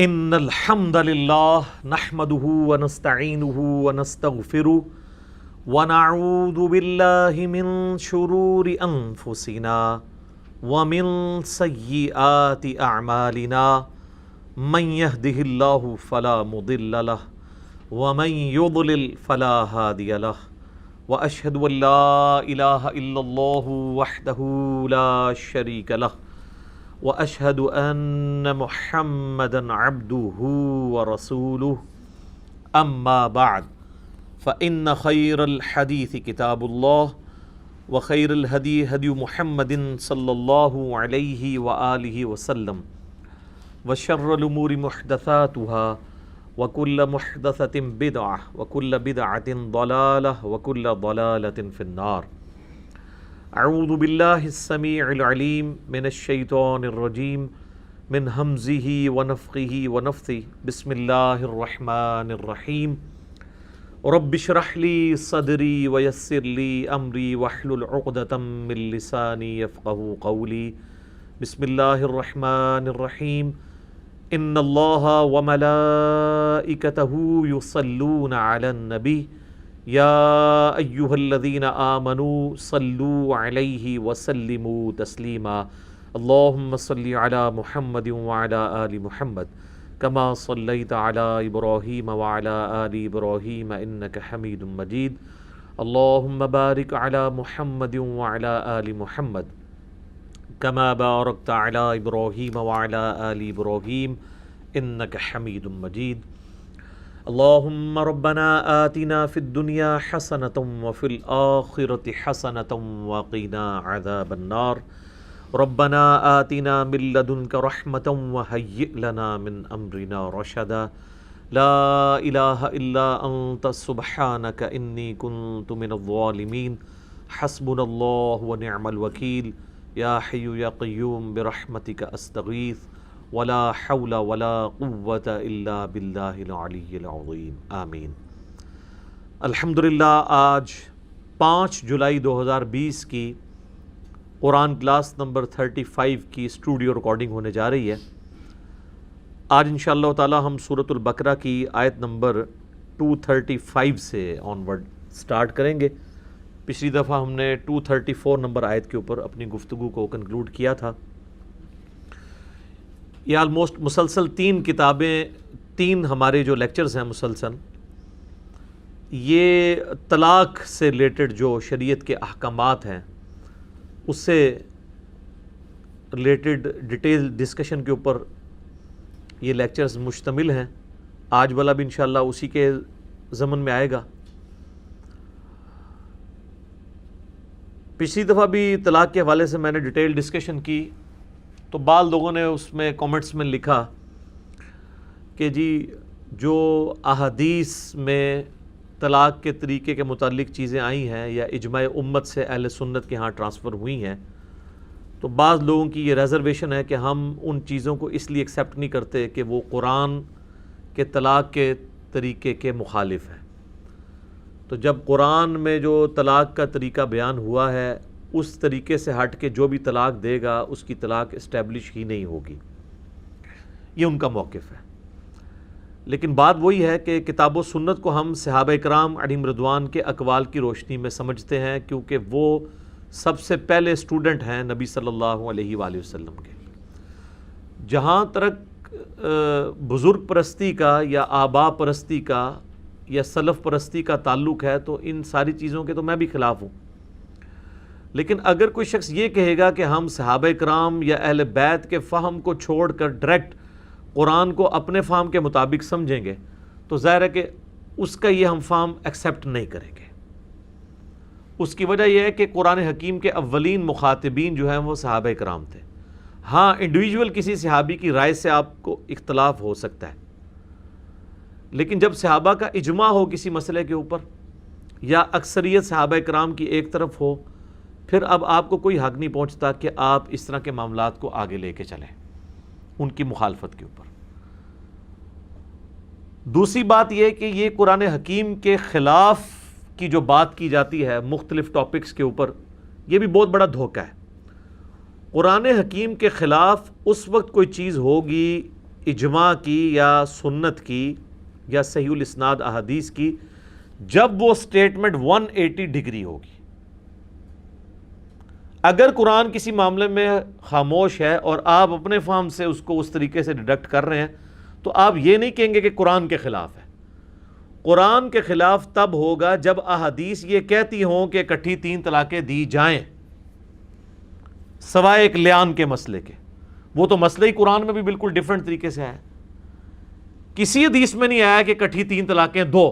ان الحمد للہ نحمده ونستعینه ونستغفره ونعوذ باللہ من شرور انفسنا ومن سیئات اعمالنا من يهده اللہ فلا مضل له ومن يضلل فلا هادی له واشهد ان لا الہ الا اللہ وحدہ لا شریک له واشهد ان محمدا عبده ورسوله اما بعد فان خير الحديث كتاب الله وخير الهدي هدي محمد صلى الله عليه واله وسلم وشر الامور محدثاتها وكل محدثة بدعة وكل بدعة ضلالة وكل ضلالة في النار. اعوذ باللہ السمیع العلیم من الشیطان الرجیم من ہمزہ ونفخہ ونفثہ بسم اللہ الرحمن الرحیم رب اشرح لی صدری ویسر لی امری واحلل عقدۃ من لسانی یفقہوا قولی. بسم اللہ الرحمن الرحیم ان اللہ وملائکتہ یصلون علی النبی یا ایہا الذین آمنوا صلوا علیہ وسلموا تسلیما. اللہم صلی علی محمد وعلی آل محمد کما صلیت علی ابراہیم وعلی آل ابراہیم انک حمید مجید. اللہم بارک علی محمد وعلی آل محمد کما بارکت علی ابراہیم وعلی آل ابراہیم انک حمید مجید. اللہم ربنا آتنا فی الدنیا حسنۃ وفی الآخرۃ حسنۃ وقنا عذاب النار. ربنا آتنا من لدنک رحمۃ وہیئ لنا من امرنا رشدا. لا الہ الا انت سبحانک انی کنت من الظالمین. حسبنا اللہ ونعم الوکیل. یا حی یا قیوم برحمتک استغیث ولا حول ولا قوة الا باللہ العلی العظیم آمین. الحمدللہ آج 5 جولائی 2020 کی قرآن کلاس نمبر 35 کی اسٹوڈیو ریکارڈنگ ہونے جا رہی ہے. آج انشاءاللہ تعالی ہم سورۃ البقرہ کی آیت نمبر 235 سے آنورڈ سٹارٹ کریں گے. پچھلی دفعہ ہم نے 234 نمبر آیت کے اوپر اپنی گفتگو کو کنکلوڈ کیا تھا. یہ آلموسٹ مسلسل 3 کتابیں 3 ہمارے جو لیکچرز ہیں مسلسل یہ طلاق سے ریلیٹڈ جو شریعت کے احکامات ہیں اس سے ریلیٹڈ ڈیٹیل ڈسکشن کے اوپر یہ لیکچرز مشتمل ہیں. آج والا بھی انشاءاللہ اسی کے ضمن میں آئے گا. پچھلی دفعہ بھی طلاق کے حوالے سے میں نے ڈیٹیل ڈسکشن کی تو بعض لوگوں نے اس میں کامنٹس میں لکھا کہ جی جو احادیث میں طلاق کے طریقے کے متعلق چیزیں آئی ہیں یا اجماع امت سے اہل سنت کے ہاں ٹرانسفر ہوئی ہیں تو بعض لوگوں کی یہ ریزرویشن ہے کہ ہم ان چیزوں کو اس لیے ایکسیپٹ نہیں کرتے کہ وہ قرآن کے طلاق کے طریقے کے مخالف ہیں. تو جب قرآن میں جو طلاق کا طریقہ بیان ہوا ہے اس طریقے سے ہٹ کے جو بھی طلاق دے گا اس کی طلاق اسٹیبلش ہی نہیں ہوگی. یہ ان کا موقف ہے. لیکن بات وہی ہے کہ کتاب و سنت کو ہم صحابہ کرام علیہم رضوان کے اقوال کی روشنی میں سمجھتے ہیں کیونکہ وہ سب سے پہلے اسٹوڈنٹ ہیں نبی صلی اللہ علیہ وآلہ وسلم کے. جہاں تک بزرگ پرستی کا یا آبا پرستی کا یا سلف پرستی کا تعلق ہے تو ان ساری چیزوں کے تو میں بھی خلاف ہوں. لیکن اگر کوئی شخص یہ کہے گا کہ ہم صحابہ کرام یا اہل بیت کے فہم کو چھوڑ کر ڈائریکٹ قرآن کو اپنے فہم کے مطابق سمجھیں گے تو ظاہر ہے کہ اس کا یہ ہم فہم ایکسیپٹ نہیں کریں گے. اس کی وجہ یہ ہے کہ قرآن حکیم کے اولین مخاطبین جو ہیں وہ صحابہ کرام تھے. ہاں انڈیویجول کسی صحابی کی رائے سے آپ کو اختلاف ہو سکتا ہے لیکن جب صحابہ کا اجماع ہو کسی مسئلے کے اوپر یا اکثریت صحابہ کرام کی ایک طرف ہو پھر اب آپ کو کوئی حق نہیں پہنچتا کہ آپ اس طرح کے معاملات کو آگے لے کے چلیں ان کی مخالفت کے اوپر. دوسری بات یہ کہ یہ قرآن حکیم کے خلاف کی جو بات کی جاتی ہے مختلف ٹاپکس کے اوپر یہ بھی بہت بڑا دھوکہ ہے. قرآن حکیم کے خلاف اس وقت کوئی چیز ہوگی اجماع کی یا سنت کی یا صحیح الاسناد احادیث کی جب وہ سٹیٹمنٹ 180 ڈگری ہوگی. اگر قرآن کسی معاملے میں خاموش ہے اور آپ اپنے فہم سے اس کو اس طریقے سے ڈیڈکٹ کر رہے ہیں تو آپ یہ نہیں کہیں گے کہ قرآن کے خلاف ہے. قرآن کے خلاف تب ہوگا جب احادیث یہ کہتی ہوں کہ اکٹھی 3 طلاقیں دی جائیں سوائے ایک لیان کے مسئلے کے. وہ تو مسئلہ ہی قرآن میں بھی بالکل ڈیفرنٹ طریقے سے ہے. کسی حدیث میں نہیں آیا کہ اکٹھی 3 طلاقیں دو.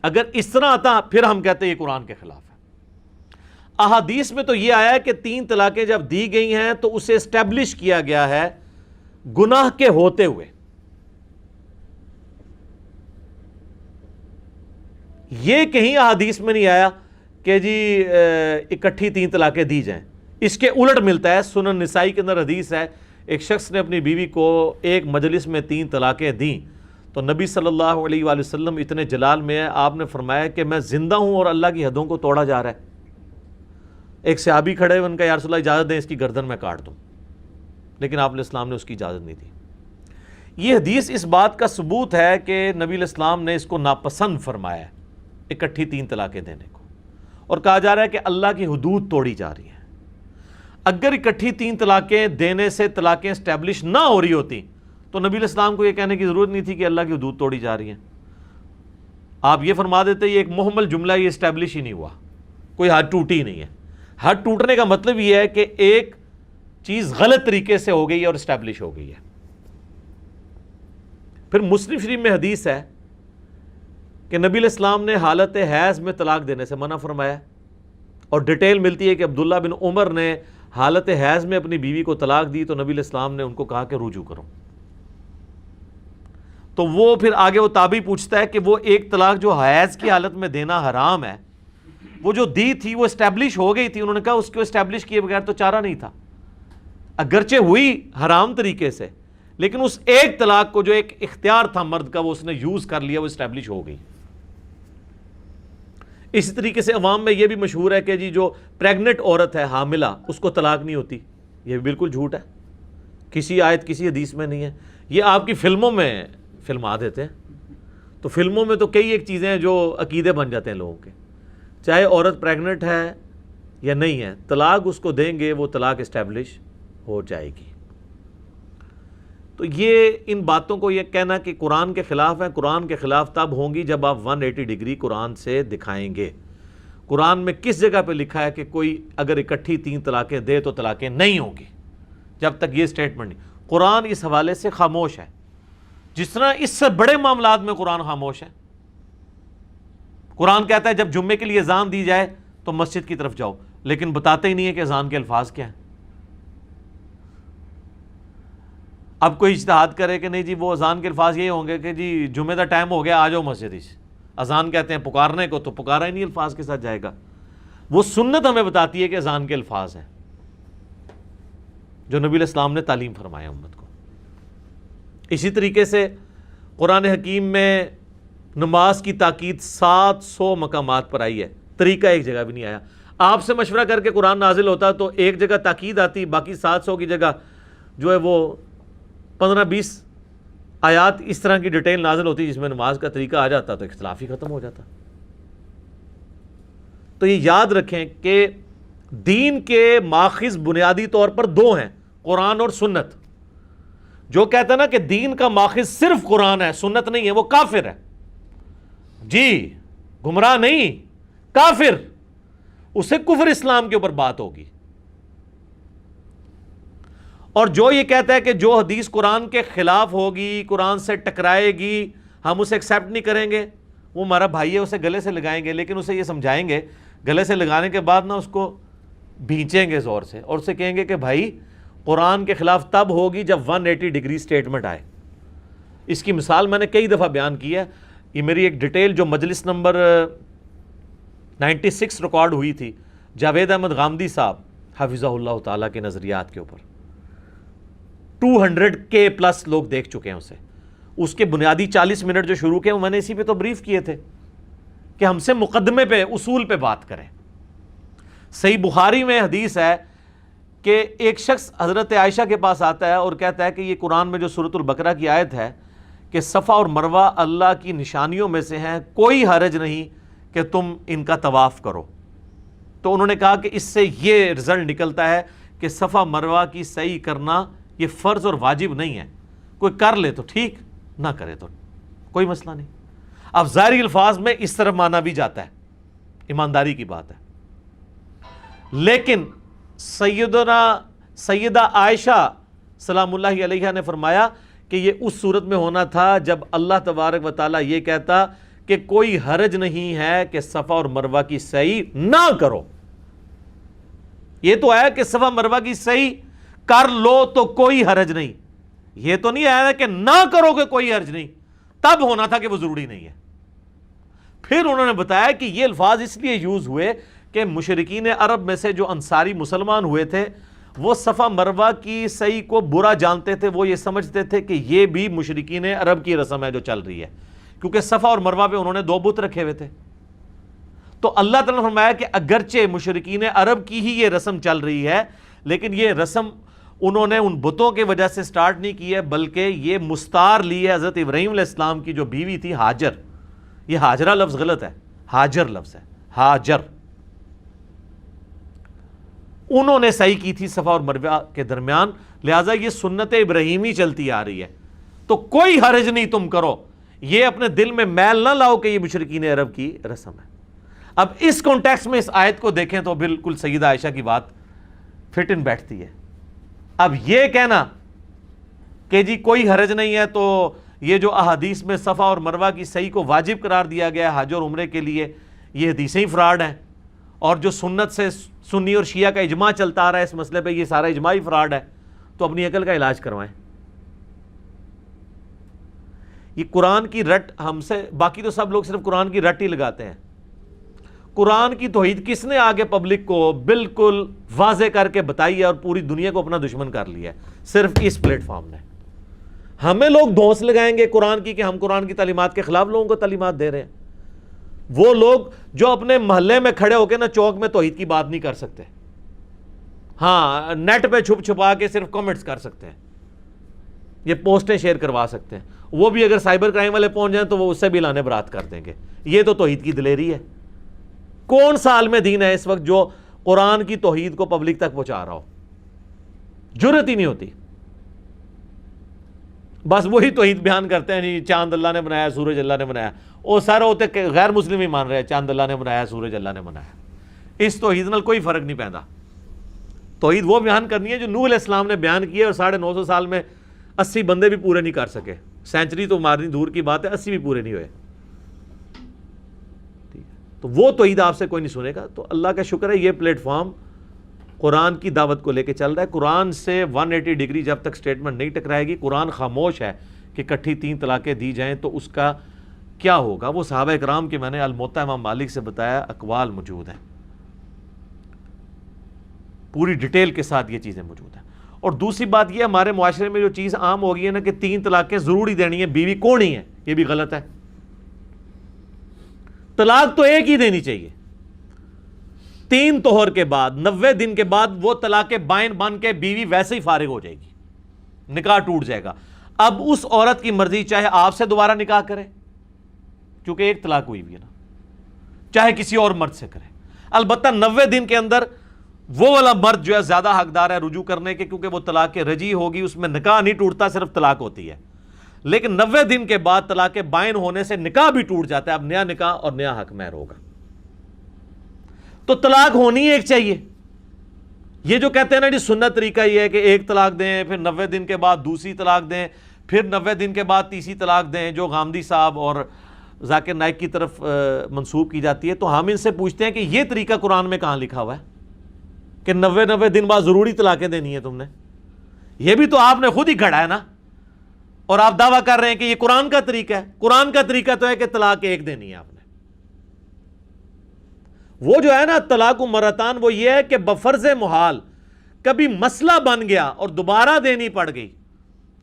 اگر اس طرح آتا پھر ہم کہتے ہیں یہ قرآن کے خلاف ہے. احادیث میں تو یہ آیا ہے کہ 3 طلاقیں جب دی گئی ہیں تو اسے اسٹیبلش کیا گیا ہے گناہ کے ہوتے ہوئے. یہ کہیں احادیث میں نہیں آیا کہ جی اکٹھی 3 طلاقیں دی جائیں. اس کے الٹ ملتا ہے. سنن نسائی کے اندر حدیث ہے ایک شخص نے اپنی بیوی کو ایک مجلس میں 3 طلاقیں دیں تو نبی صلی اللہ علیہ وآلہ وسلم اتنے جلال میں ہے, آپ نے فرمایا کہ میں زندہ ہوں اور اللہ کی حدوں کو توڑا جا رہا ہے. ایک صحابی کھڑے ان کا یا رسول اللہ اجازت دیں اس کی گردن میں کاٹ دوں, لیکن آپ علیہ السلام نے اس کی اجازت نہیں دی. یہ حدیث اس بات کا ثبوت ہے کہ نبی علیہ السلام نے اس کو ناپسند فرمایا ہے اکٹھی 3 طلاقیں دینے کو, اور کہا جا رہا ہے کہ اللہ کی حدود توڑی جا رہی ہیں. اگر اکٹھی 3 طلاقیں دینے سے طلاقیں اسٹیبلش نہ ہو رہی ہوتی تو نبی علیہ السلام کو یہ کہنے کی ضرورت نہیں تھی کہ اللہ کی حدود توڑی جا رہی ہیں. آپ یہ فرما دیتے یہ ایک محمل جملہ, یہ اسٹیبلش ہی نہیں ہوا, کوئی حد ٹوٹی ہی نہیں ہے. حد ٹوٹنے کا مطلب یہ ہے کہ ایک چیز غلط طریقے سے ہو گئی ہے اور اسٹیبلش ہو گئی ہے. پھر مسلم شریف میں حدیث ہے کہ نبی علیہ السلام نے حالت حیض میں طلاق دینے سے منع فرمایا, اور ڈیٹیل ملتی ہے کہ عبداللہ بن عمر نے حالت حیض میں اپنی بیوی کو طلاق دی تو نبی علیہ السلام نے ان کو کہا کہ رجوع کرو. تو وہ پھر آگے وہ تابعی پوچھتا ہے کہ وہ ایک طلاق جو حیض کی حالت میں دینا حرام ہے, وہ جو دی تھی وہ اسٹیبلش ہو گئی تھی. انہوں نے کہا اس کو اسٹیبلش کیے بغیر تو چارہ نہیں تھا, اگرچہ ہوئی حرام طریقے سے, لیکن اس ایک طلاق کو جو ایک اختیار تھا مرد کا وہ اس نے یوز کر لیا, وہ اسٹیبلش ہو گئی. اسی طریقے سے عوام میں یہ بھی مشہور ہے کہ جی جو پریگننٹ عورت ہے, حاملہ, اس کو طلاق نہیں ہوتی. یہ بھی بالکل جھوٹ ہے, کسی آیت کسی حدیث میں نہیں ہے. یہ آپ کی فلموں میں فلما دیتے ہیں. تو فلموں میں تو کئی ایک چیزیں ہیں جو عقیدے بن جاتے ہیں لوگوں کے. چاہے عورت پریگننٹ ہے یا نہیں ہے, طلاق اس کو دیں گے وہ طلاق اسٹیبلش ہو جائے گی. تو یہ ان باتوں کو یہ کہنا کہ قرآن کے خلاف ہے, قرآن کے خلاف تب ہوں گی جب آپ 180 ڈگری قرآن سے دکھائیں گے. قرآن میں کس جگہ پہ لکھا ہے کہ کوئی اگر اکٹھی 3 طلاقیں دے تو طلاقیں نہیں ہوں گی؟ جب تک یہ سٹیٹمنٹ نہیں. قرآن اس حوالے سے خاموش ہے, جس طرح اس سے بڑے معاملات میں قرآن خاموش ہے. قرآن کہتا ہے جب جمعے کے لیے اذان دی جائے تو مسجد کی طرف جاؤ, لیکن بتاتے ہی نہیں ہے کہ اذان کے الفاظ کیا ہیں. اب کوئی اجتہاد کرے کہ نہیں جی وہ اذان کے الفاظ یہ ہوں گے کہ جی جمعے کا ٹائم ہو گیا آ جاؤ مسجد. اذان کہتے ہیں پکارنے کو, تو پکارا ہی نہیں الفاظ کے ساتھ جائے گا. وہ سنت ہمیں بتاتی ہے کہ اذان کے الفاظ ہیں جو نبی علیہ السلام نے تعلیم فرمایا امت کو. اسی طریقے سے قرآن حکیم میں نماز کی تاکید 700 مقامات پر آئی ہے, طریقہ ایک جگہ بھی نہیں آیا. آپ سے مشورہ کر کے قرآن نازل ہوتا تو ایک جگہ تاکید آتی, باقی 700 کی جگہ جو ہے وہ 15-20 آیات اس طرح کی ڈیٹیل نازل ہوتی جس میں نماز کا طریقہ آ جاتا تو اختلاف ہی ختم ہو جاتا. تو یہ یاد رکھیں کہ دین کے ماخذ بنیادی طور پر 2 ہیں, قرآن اور سنت. جو کہتا ہے نا کہ دین کا ماخذ صرف قرآن ہے سنت نہیں ہے, وہ کافر ہے. جی گمراہ نہیں, کافر. اسے کفر اسلام کے اوپر بات ہوگی. اور جو یہ کہتا ہے کہ جو حدیث قرآن کے خلاف ہوگی, قرآن سے ٹکرائے گی, ہم اسے ایکسیپٹ نہیں کریں گے, وہ ہمارا بھائی ہے, اسے گلے سے لگائیں گے, لیکن اسے یہ سمجھائیں گے, گلے سے لگانے کے بعد نا اس کو بھینچیں گے زور سے, اور اسے کہیں گے کہ بھائی قرآن کے خلاف تب ہوگی جب 180 ڈگری سٹیٹمنٹ آئے. اس کی مثال میں نے کئی دفعہ بیان کی ہے. یہ میری ایک ڈیٹیل جو مجلس نمبر 96 ریکارڈ ہوئی تھی جاوید احمد غامدی صاحب حفظہ اللہ تعالیٰ کے نظریات کے اوپر, 200K پلس لوگ دیکھ چکے ہیں اسے. اس کے بنیادی 40 منٹ جو شروع کیے وہ میں نے اسی پہ تو بریف کیے تھے کہ ہم سے مقدمے پہ, اصول پہ بات کریں. صحیح بخاری میں حدیث ہے کہ ایک شخص حضرت عائشہ کے پاس آتا ہے اور کہتا ہے کہ یہ قرآن میں جو سورۃ البقرہ کی آیت ہے کہ صفا اور مروہ اللہ کی نشانیوں میں سے ہیں، کوئی حرج نہیں کہ تم ان کا طواف کرو. تو انہوں نے کہا کہ اس سے یہ رزلٹ نکلتا ہے کہ صفا مروہ کی سعی کرنا یہ فرض اور واجب نہیں ہے، کوئی کر لے تو ٹھیک، نہ کرے تو کوئی مسئلہ نہیں. اب ظاہری الفاظ میں اس طرف مانا بھی جاتا ہے، ایمانداری کی بات ہے. لیکن سیدہ عائشہ سلام اللہ علیہا نے فرمایا کہ یہ اس صورت میں ہونا تھا جب اللہ تبارک و تعالیٰ یہ کہتا کہ کوئی حرج نہیں ہے کہ صفا اور مروہ کی سعی نہ کرو. یہ تو ہے کہ صفا مروہ کی سعی کر لو تو کوئی حرج نہیں، یہ تو نہیں آیا کہ نہ کرو کہ کوئی حرج نہیں. تب ہونا تھا کہ وہ ضروری نہیں ہے. پھر انہوں نے بتایا کہ یہ الفاظ اس لیے یوز ہوئے کہ مشرکین عرب میں سے جو انصاری مسلمان ہوئے تھے وہ صفا مروہ کی سعی کو برا جانتے تھے. وہ یہ سمجھتے تھے کہ یہ بھی مشرکین عرب کی رسم ہے جو چل رہی ہے، کیونکہ صفا اور مروہ پہ انہوں نے 2 بت رکھے ہوئے تھے. تو اللہ تعالیٰ نے فرمایا کہ اگرچہ مشرکین عرب کی ہی یہ رسم چل رہی ہے، لیکن یہ رسم انہوں نے ان بتوں کی وجہ سے سٹارٹ نہیں کی ہے، بلکہ یہ مستعار لی ہے حضرت ابراہیم علیہ السلام کی جو بیوی تھی ہاجر. یہ ہاجرہ لفظ غلط ہے، ہاجر لفظ ہے، ہاجر. انہوں نے سعی کی تھی صفا اور مروہ کے درمیان، لہٰذا یہ سنت ابراہیمی چلتی آ رہی ہے. تو کوئی حرج نہیں تم کرو، یہ اپنے دل میں میل نہ لاؤ کہ یہ مشرکین عرب کی رسم ہے. اب اس کانٹیکس میں اس آیت کو دیکھیں تو بالکل سیدہ عائشہ کی بات فٹ ان بیٹھتی ہے. اب یہ کہنا کہ جی کوئی حرج نہیں ہے، تو یہ جو احادیث میں صفا اور مروہ کی سعی کو واجب قرار دیا گیا ہے حج اور عمرے کے لیے، یہ حدیثیں ہی فراڈ ہیں. اور جو سنت سے سنی اور شیعہ کا اجماع چلتا آ رہا ہے اس مسئلے پہ، یہ سارا اجماع ہی فراڈ ہے. تو اپنی عقل کا علاج کروائیں. یہ قرآن کی رٹ ہم سے، باقی تو سب لوگ صرف قرآن کی رٹ ہی لگاتے ہیں. قرآن کی توحید کس نے آگے پبلک کو بالکل واضح کر کے بتائی ہے اور پوری دنیا کو اپنا دشمن کر لیا ہے؟ صرف اس پلیٹ فارم نے. ہمیں لوگ دھونس لگائیں گے قرآن کی کہ ہم قرآن کی تعلیمات کے خلاف لوگوں کو تعلیمات دے رہے ہیں. وہ لوگ جو اپنے محلے میں کھڑے ہو کے نا چوک میں توحید کی بات نہیں کر سکتے، ہاں نیٹ پہ چھپ چھپا کے صرف کمنٹس کر سکتے ہیں، یہ پوسٹیں شیئر کروا سکتے ہیں. وہ بھی اگر سائبر کرائم والے پہنچ جائیں تو وہ اس سے بھی لانے برات کر دیں گے. یہ تو توحید کی دلیری ہے. کون سا عالم دین ہے اس وقت جو قرآن کی توحید کو پبلک تک پہنچا رہا ہو؟ جرت ہی نہیں ہوتی. بس وہی توحید بیان کرتے ہیں، نہیں چاند اللہ نے بنایا، سورج اللہ نے بنایا. وہ سارے ہوتے غیر مسلم ہی مان رہے ہیں چاند اللہ نے بنایا، سورج اللہ نے بنایا. اس توحید نال کوئی فرق نہیں پیندا. توحید وہ بیان کرنی ہے جو نوح علیہ السلام نے بیان کی ہے، اور 950 سال میں 80 بندے بھی پورے نہیں کر سکے. سینچری تو مارنی دور کی بات ہے، 80 بھی پورے نہیں ہوئے. تو وہ توحید آپ سے کوئی نہیں سنے گا. تو اللہ کا شکر ہے یہ پلیٹ فارم قرآن کی دعوت کو لے کے چل رہا ہے. قرآن سے 180 ڈگری جب تک سٹیٹمنٹ نہیں ٹکرائے گی، قرآن خاموش ہے کہ کٹھی 3 طلاقیں دی جائیں تو اس کا کیا ہوگا. وہ صحابہ کرام کے میں نے الموطا امام مالک سے بتایا اقوال موجود ہیں، پوری ڈیٹیل کے ساتھ یہ چیزیں موجود ہیں. اور دوسری بات یہ، ہمارے معاشرے میں جو چیز عام ہو گئی ہے نا کہ 3 طلاقیں ضروری دینی ہے، بیوی کون ہی ہے، یہ بھی غلط ہے. طلاق تو ایک ہی دینی چاہیے. 3 طہر کے بعد 90 دن کے بعد وہ طلاق بائن بن کے بیوی ویسے ہی فارغ ہو جائے گی، نکاح ٹوٹ جائے گا. اب اس عورت کی مرضی، چاہے آپ سے دوبارہ نکاح کرے کیونکہ ایک طلاق ہوئی بھی ہے نا، چاہے کسی اور مرد سے کرے. البتہ 90 دن کے اندر وہ والا مرد جو ہے زیادہ حقدار ہے رجوع کرنے کے، کیونکہ وہ طلاق رجی ہوگی، اس میں نکاح نہیں ٹوٹتا، صرف طلاق ہوتی ہے. لیکن 90 دن کے بعد طلاق بائن ہونے سے نکاح بھی ٹوٹ جاتا ہے. اب نیا نکاح اور نیا حق مہر ہوگا. تو طلاق ہونی ایک چاہیے. یہ جو کہتے ہیں نا جی سنت طریقہ یہ ہے کہ ایک طلاق دیں، پھر 90 دن کے بعد دوسری طلاق دیں، پھر 90 دن کے بعد تیسری طلاق دیں، جو غامدی صاحب اور ذاکر نائک کی طرف منسوب کی جاتی ہے. تو ہم ان سے پوچھتے ہیں کہ یہ طریقہ قرآن میں کہاں لکھا ہوا ہے کہ 90 دن بعد ضروری طلاقیں دینی ہیں تم نے؟ یہ بھی تو آپ نے خود ہی گھڑا ہے نا، اور آپ دعویٰ کر رہے ہیں کہ یہ قرآن کا طریقہ ہے. قرآن کا طریقہ تو ہے کہ طلاق ایک دینی ہے آپ نے. وہ جو ہے نا طلاق مرتان، وہ یہ ہے کہ بفرض محال کبھی مسئلہ بن گیا اور دوبارہ دینی پڑ گئی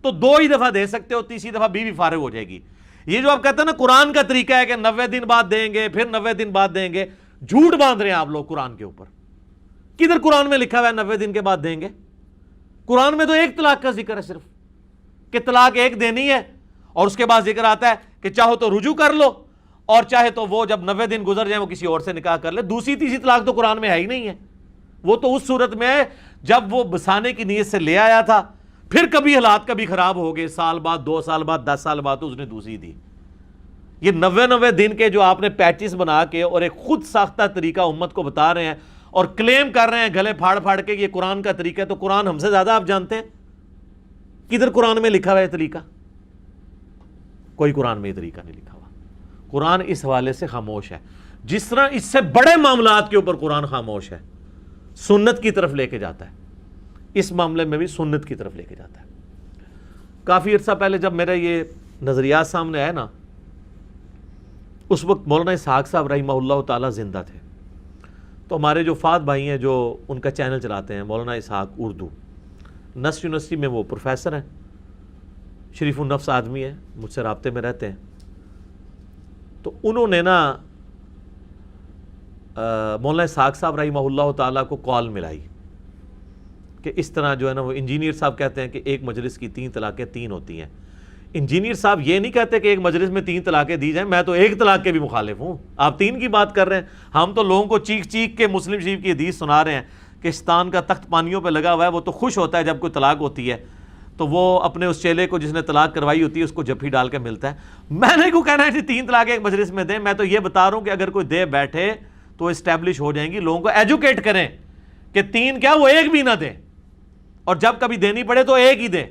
تو 2 ہی دفعہ دے سکتے ہو، تیسری دفعہ بیوی فارغ ہو جائے گی. یہ جو آپ کہتے ہیں نا قرآن کا طریقہ ہے کہ 90 دن بعد دیں گے، پھر 90 دن بعد دیں گے، جھوٹ باندھ رہے ہیں آپ لوگ قرآن کے اوپر. کدھر قرآن میں لکھا ہوا ہے 90 دن کے بعد دیں گے؟ قرآن میں تو ایک طلاق کا ذکر ہے صرف، کہ طلاق ایک دینی ہے، اور اس کے بعد ذکر آتا ہے کہ چاہو تو رجوع کر لو، اور چاہے تو وہ جب 90 دن گزر جائیں وہ کسی اور سے نکاح کر لے۔ دوسری تیسری طلاق تو قرآن میں ہے ہی نہیں ہے، وہ تو اس صورت میں ہے جب وہ بسانے کی نیت سے لے آیا تھا، پھر کبھی حالات کبھی خراب ہو گئے، سال بعد 2 سال بعد 10 سال بعد تو اس نے دوسری دی۔ یہ 90 دن کے جو آپ نے پیچز بنا کے اور ایک خود ساختہ طریقہ امت کو بتا رہے ہیں اور کلیم کر رہے ہیں گلے پھاڑ پھاڑ کے یہ قرآن کا طریقہ ہے، تو قرآن ہم سے زیادہ آپ جانتے ہیں؟ کدھر قرآن میں لکھا ہوا ہے طریقہ؟ کوئی قرآن میں یہ طریقہ نہیں لکھا ہوا۔ قرآن اس حوالے سے خاموش ہے، جس طرح اس سے بڑے معاملات کے اوپر قرآن خاموش ہے، سنت کی طرف لے کے جاتا ہے، اس معاملے میں بھی سنت کی طرف لے کے جاتا ہے۔ کافی عرصہ پہلے جب میرا یہ نظریات سامنے آئے نا، اس وقت مولانا اسحاق صاحب رحمہ اللہ تعالی زندہ تھے، تو ہمارے جو فات بھائی ہیں جو ان کا چینل چلاتے ہیں، مولانا اسحاق اردو، نسٹ یونیورسٹی میں وہ پروفیسر ہیں، شریف النفس آدمی ہیں، مجھ سے رابطے میں رہتے ہیں، تو انہوں نے نا مولانا اسحاق صاحب رحمہ اللہ تعالیٰ کو کال ملائی کہ اس طرح جو ہے نا، وہ انجینئر صاحب کہتے ہیں کہ ایک مجلس کی 3 طلاقیں 3 ہوتی ہیں۔ انجینئر صاحب یہ نہیں کہتے کہ ایک مجلس میں 3 طلاقیں دی جائیں، میں تو 1 طلاق کے بھی مخالف ہوں، آپ 3 کی بات کر رہے ہیں۔ ہم تو لوگوں کو چیخ چیخ کے مسلم شریف کی حدیث سنا رہے ہیں کہ شیطان کا تخت پانیوں پہ لگا ہوا ہے، وہ تو خوش ہوتا ہے جب کوئی طلاق ہوتی ہے، تو وہ اپنے اس چیلے کو جس نے طلاق کروائی ہوتی ہے اس کو جفی ڈال کے ملتا ہے۔ میں نے کو کہنا ہے کہ 3 طلاقیں ایک مجلس میں دیں، میں تو یہ بتا رہا ہوں کہ اگر کوئی دے بیٹھے تو اسٹیبلش ہو جائیں گی، لوگوں کو ایجوکیٹ کریں کہ 3 کیا، وہ 1 بھی نہ دیں، اور جب کبھی دینی پڑے تو 1 ہی دیں۔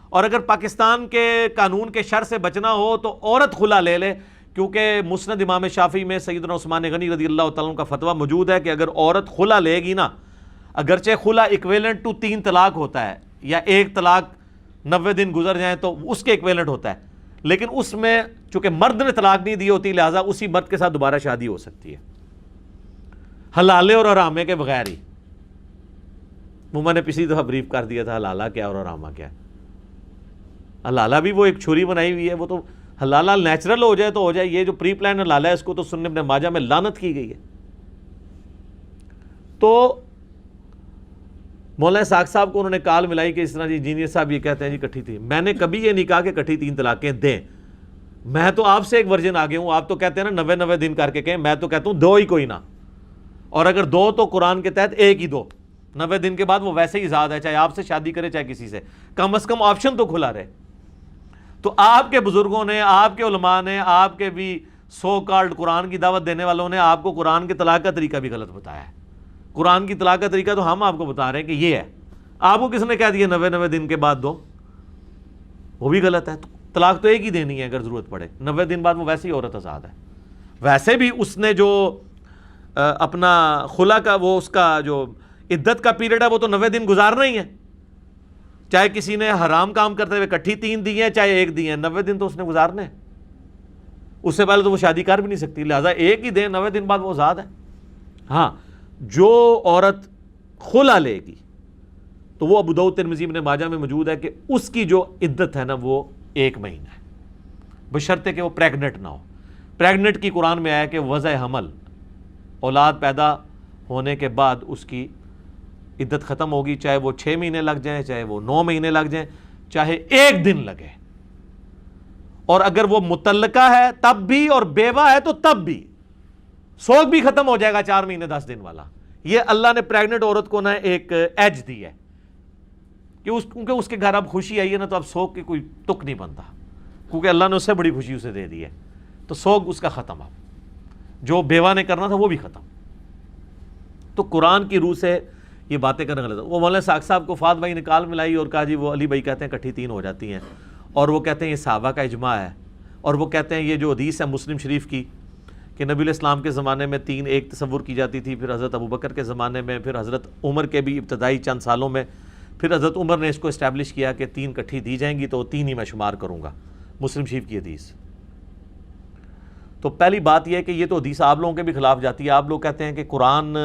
اور اگر پاکستان کے قانون کے شر سے بچنا ہو تو عورت خلا لے لے، کیونکہ مسند امام شافعی میں سیدنا عثمان غنی رضی اللہ تعالیٰ عنہ کا فتویٰ موجود ہے کہ اگر عورت خلا لے گی نا، اگرچہ خلا ایکویلنٹ ٹو 3 طلاق ہوتا ہے، یا 1 طلاق 90 دن گزر جائیں تو اس کے ایکویلنٹ ہوتا ہے، لیکن اس میں چونکہ مرد نے طلاق نہیں دی ہوتی، لہٰذا اسی مرد کے ساتھ دوبارہ شادی ہو سکتی ہے، حلالے اور حرامے کے بغیر ہی۔ وہ میں نے پچھلی دفعہ بریف کر دیا تھا حلالہ کیا اور حرامہ کیا۔ حلالہ بھی وہ ایک چھری بنائی ہوئی ہے، وہ تو حلالہ نیچرل ہو جائے تو ہو جائے، یہ جو پری پلان حلالہ ہے اس کو تو سنن ابن ماجہ میں لعنت کی گئی ہے۔ تو مولانا اسحاق صاحب کو انہوں نے کال ملائی کہ اس طرح جی انجینئر صاحب یہ کہتے ہیں جی کٹھی تھی۔ میں نے کبھی یہ نہیں کہا کہ کٹھی 3 طلاقیں دیں، میں تو آپ سے ایک ورژن آگے ہوں، آپ تو کہتے ہیں نا 90 دن کر کے کہیں، میں تو کہتا ہوں 2 ہی کوئی نہ، اور اگر 2 تو قرآن کے تحت 1 ہی دو، 90 دن کے بعد وہ ویسے ہی آزاد ہے، چاہے آپ سے شادی کرے چاہے کسی سے، کم از کم آپشن تو کھلا رہے۔ تو آپ کے بزرگوں نے، آپ کے علماء نے، آپ کے بھی سو کالڈ قرآن کی دعوت دینے والوں نے آپ کو قرآن کے طلاق کا طریقہ بھی غلط بتایا ہے۔ قرآن کی طلاق کا طریقہ تو ہم آپ کو بتا رہے ہیں کہ یہ ہے، آپ کو کس نے کہہ دیا 90 دن کے بعد دو؟ وہ بھی غلط ہے۔ طلاق تو 1 ہی دینی ہے اگر ضرورت پڑے، 90 دن بعد وہ ویسے ہی عورت آزاد ہے۔ ویسے بھی اس نے جو اپنا خلا کا وہ اس کا جو عدت کا پیریڈ ہے وہ تو 90 دن گزارنا ہی ہے، چاہے کسی نے حرام کام کرتے ہوئے کٹھی 3 دی ہیں چاہے 1 دی ہیں، 90 دن تو اس نے گزارنے ہیں، اس سے پہلے تو وہ شادی کر بھی نہیں سکتی، لہٰذا 1 ہی دیں، 90 دن بعد وہ آزاد ہے۔ ہاں، جو عورت خلا لے گی تو وہ ابو داؤد ترمذی ابن ماجہ میں موجود ہے کہ اس کی جو عدت ہے نا وہ 1 مہینہ ہے، بشرطے کہ وہ پریگنٹ نہ ہو۔ پریگنٹ کی قرآن میں آیا کہ وضع حمل، اولاد پیدا ہونے کے بعد اس کی عدت ختم ہوگی، چاہے وہ 6 مہینے لگ جائیں، چاہے وہ 9 مہینے لگ جائیں، چاہے 1 دن لگے۔ اور اگر وہ متعلقہ ہے تب بھی اور بیوہ ہے تو تب بھی، سوگ بھی ختم ہو جائے گا 4 مہینے 10 دن والا۔ یہ اللہ نے پریگنٹ عورت کو نا ایک ایج دی ہے کہ کیونکہ اس کے گھر اب خوشی آئی ہے نا، تو اب سوگ کی کوئی تک نہیں بنتا، کیونکہ اللہ نے اس سے بڑی خوشی اسے دے دی ہے، تو سوگ اس کا ختم، اب جو بیوہ نے کرنا تھا وہ بھی ختم۔ تو قرآن کی روح سے یہ باتیں کرنا غلط ہے۔ وہ مولانا اسحاق صاحب کو فات بھائی نے کال ملائی اور کہا جی وہ علی بھائی کہتے ہیں کٹھی 3 ہو جاتی ہیں، اور وہ کہتے ہیں یہ صحابہ کا اجماع ہے، اور وہ کہتے ہیں یہ جو حدیث ہے مسلم شریف کی کہ نبی علیہ السلام کے زمانے میں 3 ایک تصور کی جاتی تھی، پھر حضرت ابوبکر کے زمانے میں، پھر حضرت عمر کے بھی ابتدائی چند سالوں میں، پھر حضرت عمر نے اس کو اسٹیبلش کیا کہ 3 کٹھی دی جائیں گی تو 3 ہی میں شمار کروں گا، مسلم شریف کی حدیث۔ تو پہلی بات یہ ہے کہ یہ تو حدیث آپ لوگوں کے بھی خلاف جاتی ہے۔ آپ لوگ کہتے ہیں کہ قرآن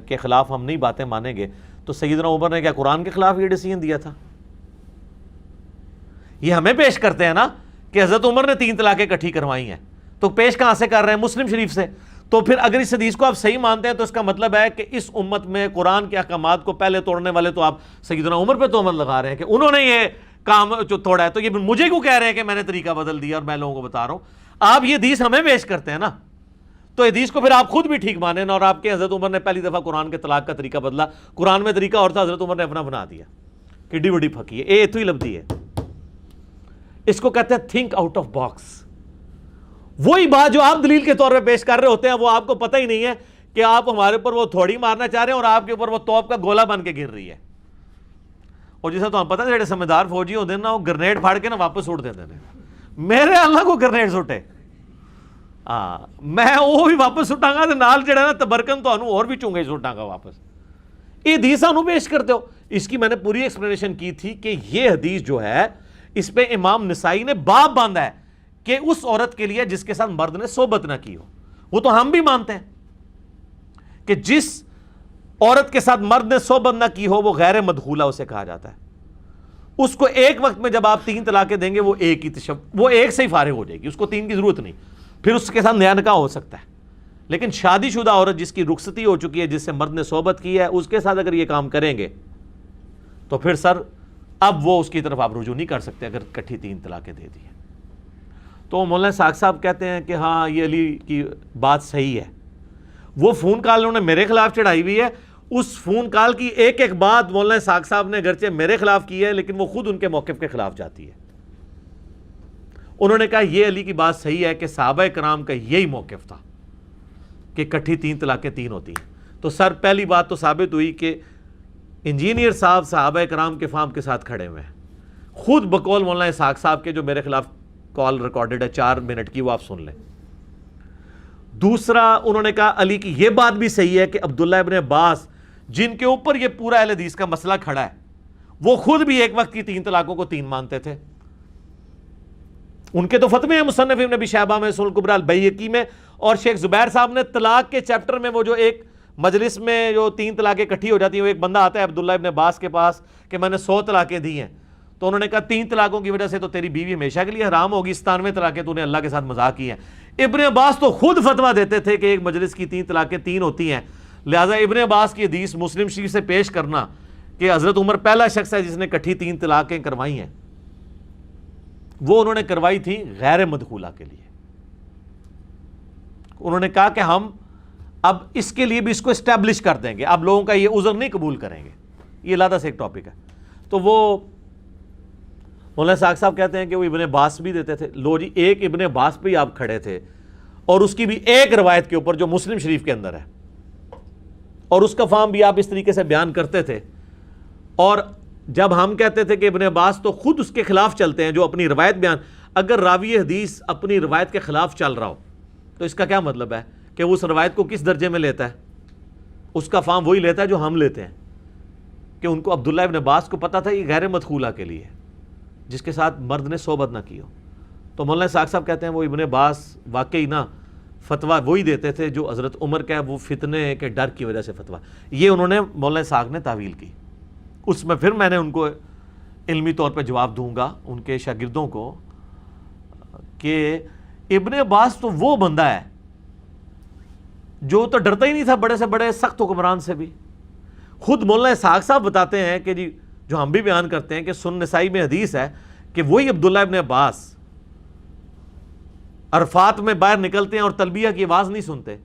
کے خلاف ہم نہیں باتیں مانیں گے، تو سیدنا عمر نے کیا قرآن کے خلاف یہ ڈیسیژن دیا تھا؟ یہ ہمیں پیش کرتے ہیں نا کہ حضرت عمر نے 3 طلاقیں اکٹھی کروائی ہیں، تو پیش کہاں سے کر رہے ہیں؟ مسلم شریف سے۔ تو پھر اگر اس حدیث کو آپ صحیح مانتے ہیں تو اس کا مطلب ہے کہ اس امت میں قرآن کے احکامات کو پہلے توڑنے والے تو آپ سیدنا عمر پہ تہمت لگا رہے ہیں کہ انہوں نے یہ کام جو توڑا ہے، تو یہ مجھے کیوں کہہ رہے ہیں کہ میں نے طریقہ بدل دیا اور میں لوگوں کو بتا رہا ہوں؟ آپ یہ حدیث ہمیں پیش کرتے ہیں نا، تو حدیث کو پھر آپ خود بھی ٹھیک مانیں نا، اور آپ کے حضرت عمر نے پہلی دفعہ قرآن کے طلاق کا طریقہ بدلا، قرآن میں طریقہ اور تھا، حضرت عمر نے اپنا بنا دیا، کڈی بڑی پھکی ہے، اے تو ہی لبدی ہے۔ اس کو کہتے ہیں تھنک آؤٹ آف باکس۔ وہی بات جو آپ دلیل کے طور پہ پیش کر رہے ہوتے ہیں وہ آپ کو پتہ ہی نہیں ہے کہ آپ ہمارے اوپر وہ تھوڑی مارنا چاہ رہے ہیں اور آپ کے اوپر وہ توپ کا گولا بن کے گر رہی ہے۔ اور جیسا تو ہم پتہ ہے جڑے سمجھدار فوجی ہوتے ہیں نا، وہ گرنیڈ پھاڑ کے نا واپس اڑ دیتے ہیں۔ میرے اللہ کو گرنیڈ سٹے، میں وہ بھی واپس سٹاں گا، نال جڑا نا تبرکن تو اور بھی چونگے سٹاں گا واپس۔ یہ حدیث انہوں پیش کرتے ہو۔ اس کی میں نے پوری ایکسپلینیشن کی تھی کہ یہ حدیث جو ہے اس پہ امام نسائی نے باب باندھا ہے کہ اس عورت کے لیے جس کے ساتھ مرد نے صحبت نہ کی ہو۔ وہ تو ہم بھی مانتے ہیں کہ جس عورت کے ساتھ مرد نے صحبت نہ کی ہو وہ غیر مدخولہ اسے کہا جاتا ہے۔ اس کو ایک وقت میں جب آپ 3 طلاقیں دیں گے وہ ایک سے ہی فارغ ہو جائے گی، اس کو 3 کی ضرورت نہیں، پھر اس کے ساتھ نیا نکاح ہو سکتا ہے۔ لیکن شادی شدہ عورت جس کی رخصتی ہو چکی ہے، جس سے مرد نے صحبت کی ہے، اس کے ساتھ اگر یہ کام کریں گے تو پھر سر اب وہ اس کی طرف آپ رجوع نہیں کر سکتے اگر کٹھی 3 طلاقیں دے دی ہیں۔ تو مولانا ساق صاحب کہتے ہیں کہ ہاں یہ علی کی بات صحیح ہے۔ وہ فون کال انہوں نے میرے خلاف چڑھائی ہوئی ہے، اس فون کال کی ایک ایک بات مولانا ساق صاحب نے اگرچہ میرے خلاف کی ہے لیکن وہ خود ان کے موقف کے خلاف جاتی ہے۔ انہوں نے کہا یہ علی کی بات صحیح ہے کہ صحابہ کرام کا یہی موقف تھا کہ کٹھی 3 طلاقیں 3 ہوتی ہیں۔ تو سر پہلی بات تو ثابت ہوئی کہ انجینئر صاحب صحابہ کرام کے فام کے ساتھ کھڑے ہوئے ہیں، خود بقول مولانا ساق صاحب کے جو میرے خلاف کال ریکارڈڈ ہے 4 منٹ کی، وہ آپ سن لیں۔ دوسرا انہوں نے کہا علی کی یہ بات بھی صحیح ہے کہ عبداللہ ابن عباس جن کے اوپر یہ پورا اہل حدیث کا مسئلہ کھڑا ہے وہ خود بھی ایک وقت کی 3 طلاقوں کو 3 مانتے تھے۔ ان کے تو فتوے ہیں مصنف ابن ابی شیبہ میں، سنن الکبریٰ البیہقی میں، اور شیخ زبیر صاحب نے طلاق کے چیپٹر میں وہ جو ایک مجلس میں جو 3 طلاقیں اکٹھی ہو جاتی ہیں، وہ ایک بندہ آتا ہے عبداللہ ابن عباس کے پاس کہ میں نے 100 طلاقیں دی ہیں، تو انہوں نے کہا 3 طلاقوں کی وجہ سے تو تیری بیوی ہمیشہ کے لیے حرام ہوگی، 97 طلاقیں تو نے اللہ کے ساتھ مذاق کی ہیں۔ ابن عباس تو خود فتویٰ دیتے تھے کہ ایک مجلس کی 3 طلاقیں 3 ہوتی ہیں، لہٰذا ابن عباس کی حدیث مسلم شریف سے پیش کرنا کہ حضرت عمر پہلا شخص ہے جس نے اکٹھی 3 طلاقیں کروائی ہیں، وہ انہوں نے کروائی تھی غیر مدخولہ کے لیے۔ انہوں نے کہا کہ ہم اب اس کے لیے بھی اس کو اسٹیبلش کر دیں گے، اب لوگوں کا یہ عذر نہیں قبول کریں گے، یہ علیحدہ سے ایک ٹاپک ہے۔ تو وہ مولانا ساق صاحب کہتے ہیں کہ وہ ابن عباس بھی دیتے تھے۔ لو جی، ایک ابن عباس پہ ہی آپ کھڑے تھے اور اس کی بھی ایک روایت کے اوپر جو مسلم شریف کے اندر ہے، اور اس کا فہم بھی آپ اس طریقے سے بیان کرتے تھے، اور جب ہم کہتے تھے کہ ابن عباس تو خود اس کے خلاف چلتے ہیں جو اپنی روایت بیان، اگر راوی حدیث اپنی روایت کے خلاف چل رہا ہو تو اس کا کیا مطلب ہے کہ وہ اس روایت کو کس درجے میں لیتا ہے؟ اس کا فہم وہی لیتا ہے جو ہم لیتے ہیں، کہ ان کو عبداللہ ابن عباس کو پتا تھا یہ غیر مدخولہ کے لیے جس کے ساتھ مرد نے صحبت نہ کی ہو۔ تو مولانا ساق صاحب کہتے ہیں وہ ابن عباس واقعی نا فتویٰ وہی دیتے تھے جو حضرت عمر کا ہے، وہ فتنے کے ڈر کی وجہ سے فتویٰ، یہ انہوں نے مولانا ساق نے تعویل کی۔ اس میں پھر میں نے ان کو علمی طور پہ جواب دوں گا ان کے شاگردوں کو کہ ابن عباس تو وہ بندہ ہے جو تو ڈرتا ہی نہیں تھا بڑے سے بڑے سخت حکمران سے بھی۔ خود مولانا ساق صاحب بتاتے ہیں کہ جی جو ہم بھی بیان کرتے ہیں کہ سنن نسائی میں حدیث ہے کہ وہی عبداللہ ابن عباس عرفات میں باہر نکلتے ہیں اور تلبیہ کی آواز نہیں سنتے،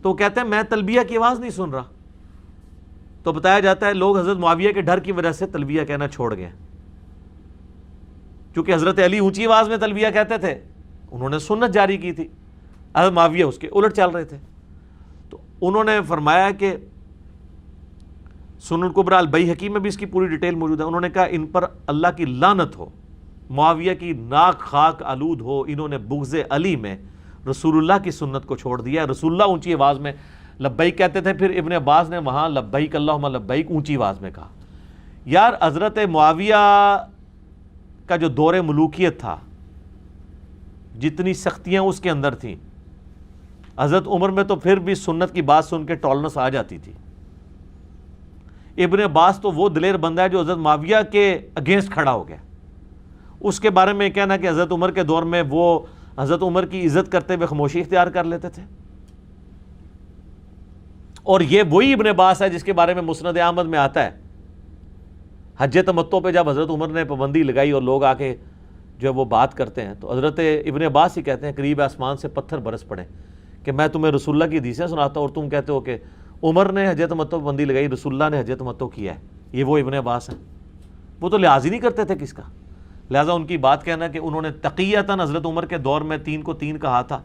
تو کہتے ہیں میں تلبیہ کی آواز نہیں سن رہا، تو بتایا جاتا ہے لوگ حضرت معاویہ کے ڈر کی وجہ سے تلبیہ کہنا چھوڑ گئے، چونکہ حضرت علی اونچی آواز میں تلبیہ کہتے تھے، انہوں نے سنت جاری کی تھی، حضرت معاویہ اس کے الٹ چل رہے تھے۔ تو انہوں نے فرمایا کہ سنن الکبریٰ البیہقی میں بھی اس کی پوری ڈیٹیل موجود ہے، انہوں نے کہا ان پر اللہ کی لعنت ہو، معاویہ کی ناک خاک آلود ہو، انہوں نے بغض علی میں رسول اللہ کی سنت کو چھوڑ دیا۔ رسول اللہ اونچی آواز میں لبیک کہتے تھے، پھر ابن عباس نے وہاں لبیک اللہم لبیک اونچی آواز میں کہا۔ یار حضرت معاویہ کا جو دور ملوکیت تھا، جتنی سختیاں اس کے اندر تھیں، حضرت عمر میں تو پھر بھی سنت کی بات سن کے ٹالنس آ جاتی تھی۔ ابن عباس تو وہ دلیر بندہ ہے جو حضرت معاویہ کے اگینسٹ کھڑا ہو گیا۔ اس کے بارے میں کہنا کہ حضرت عمر کے دور میں وہ حضرت عمر کی عزت کرتے ہوئے خاموشی اختیار کر لیتے تھے. اور یہ وہی ابن عباس ہے جس کے بارے میں مسند احمد میں آتا ہے حج تمتع پہ جب حضرت عمر نے پابندی لگائی اور لوگ آ کے جو وہ بات کرتے ہیں تو حضرت ابن عباس ہی کہتے ہیں قریب آسمان سے پتھر برس پڑے کہ میں تمہیں رسول اللہ کی حدیثیں سناتا ہوں اور تم کہتے ہو کہ عمر نے حج تمتع پابندی لگائی، رسول اللہ نے حج تمتع کیا ہے. یہ وہ ابن عباس ہیں، وہ تو لحاظ ہی نہیں کرتے تھے کس کا. لہٰذا ان کی بات کہنا کہ انہوں نے تقیتاً حضرت عمر کے دور میں 3 کو 3 کہا تھا،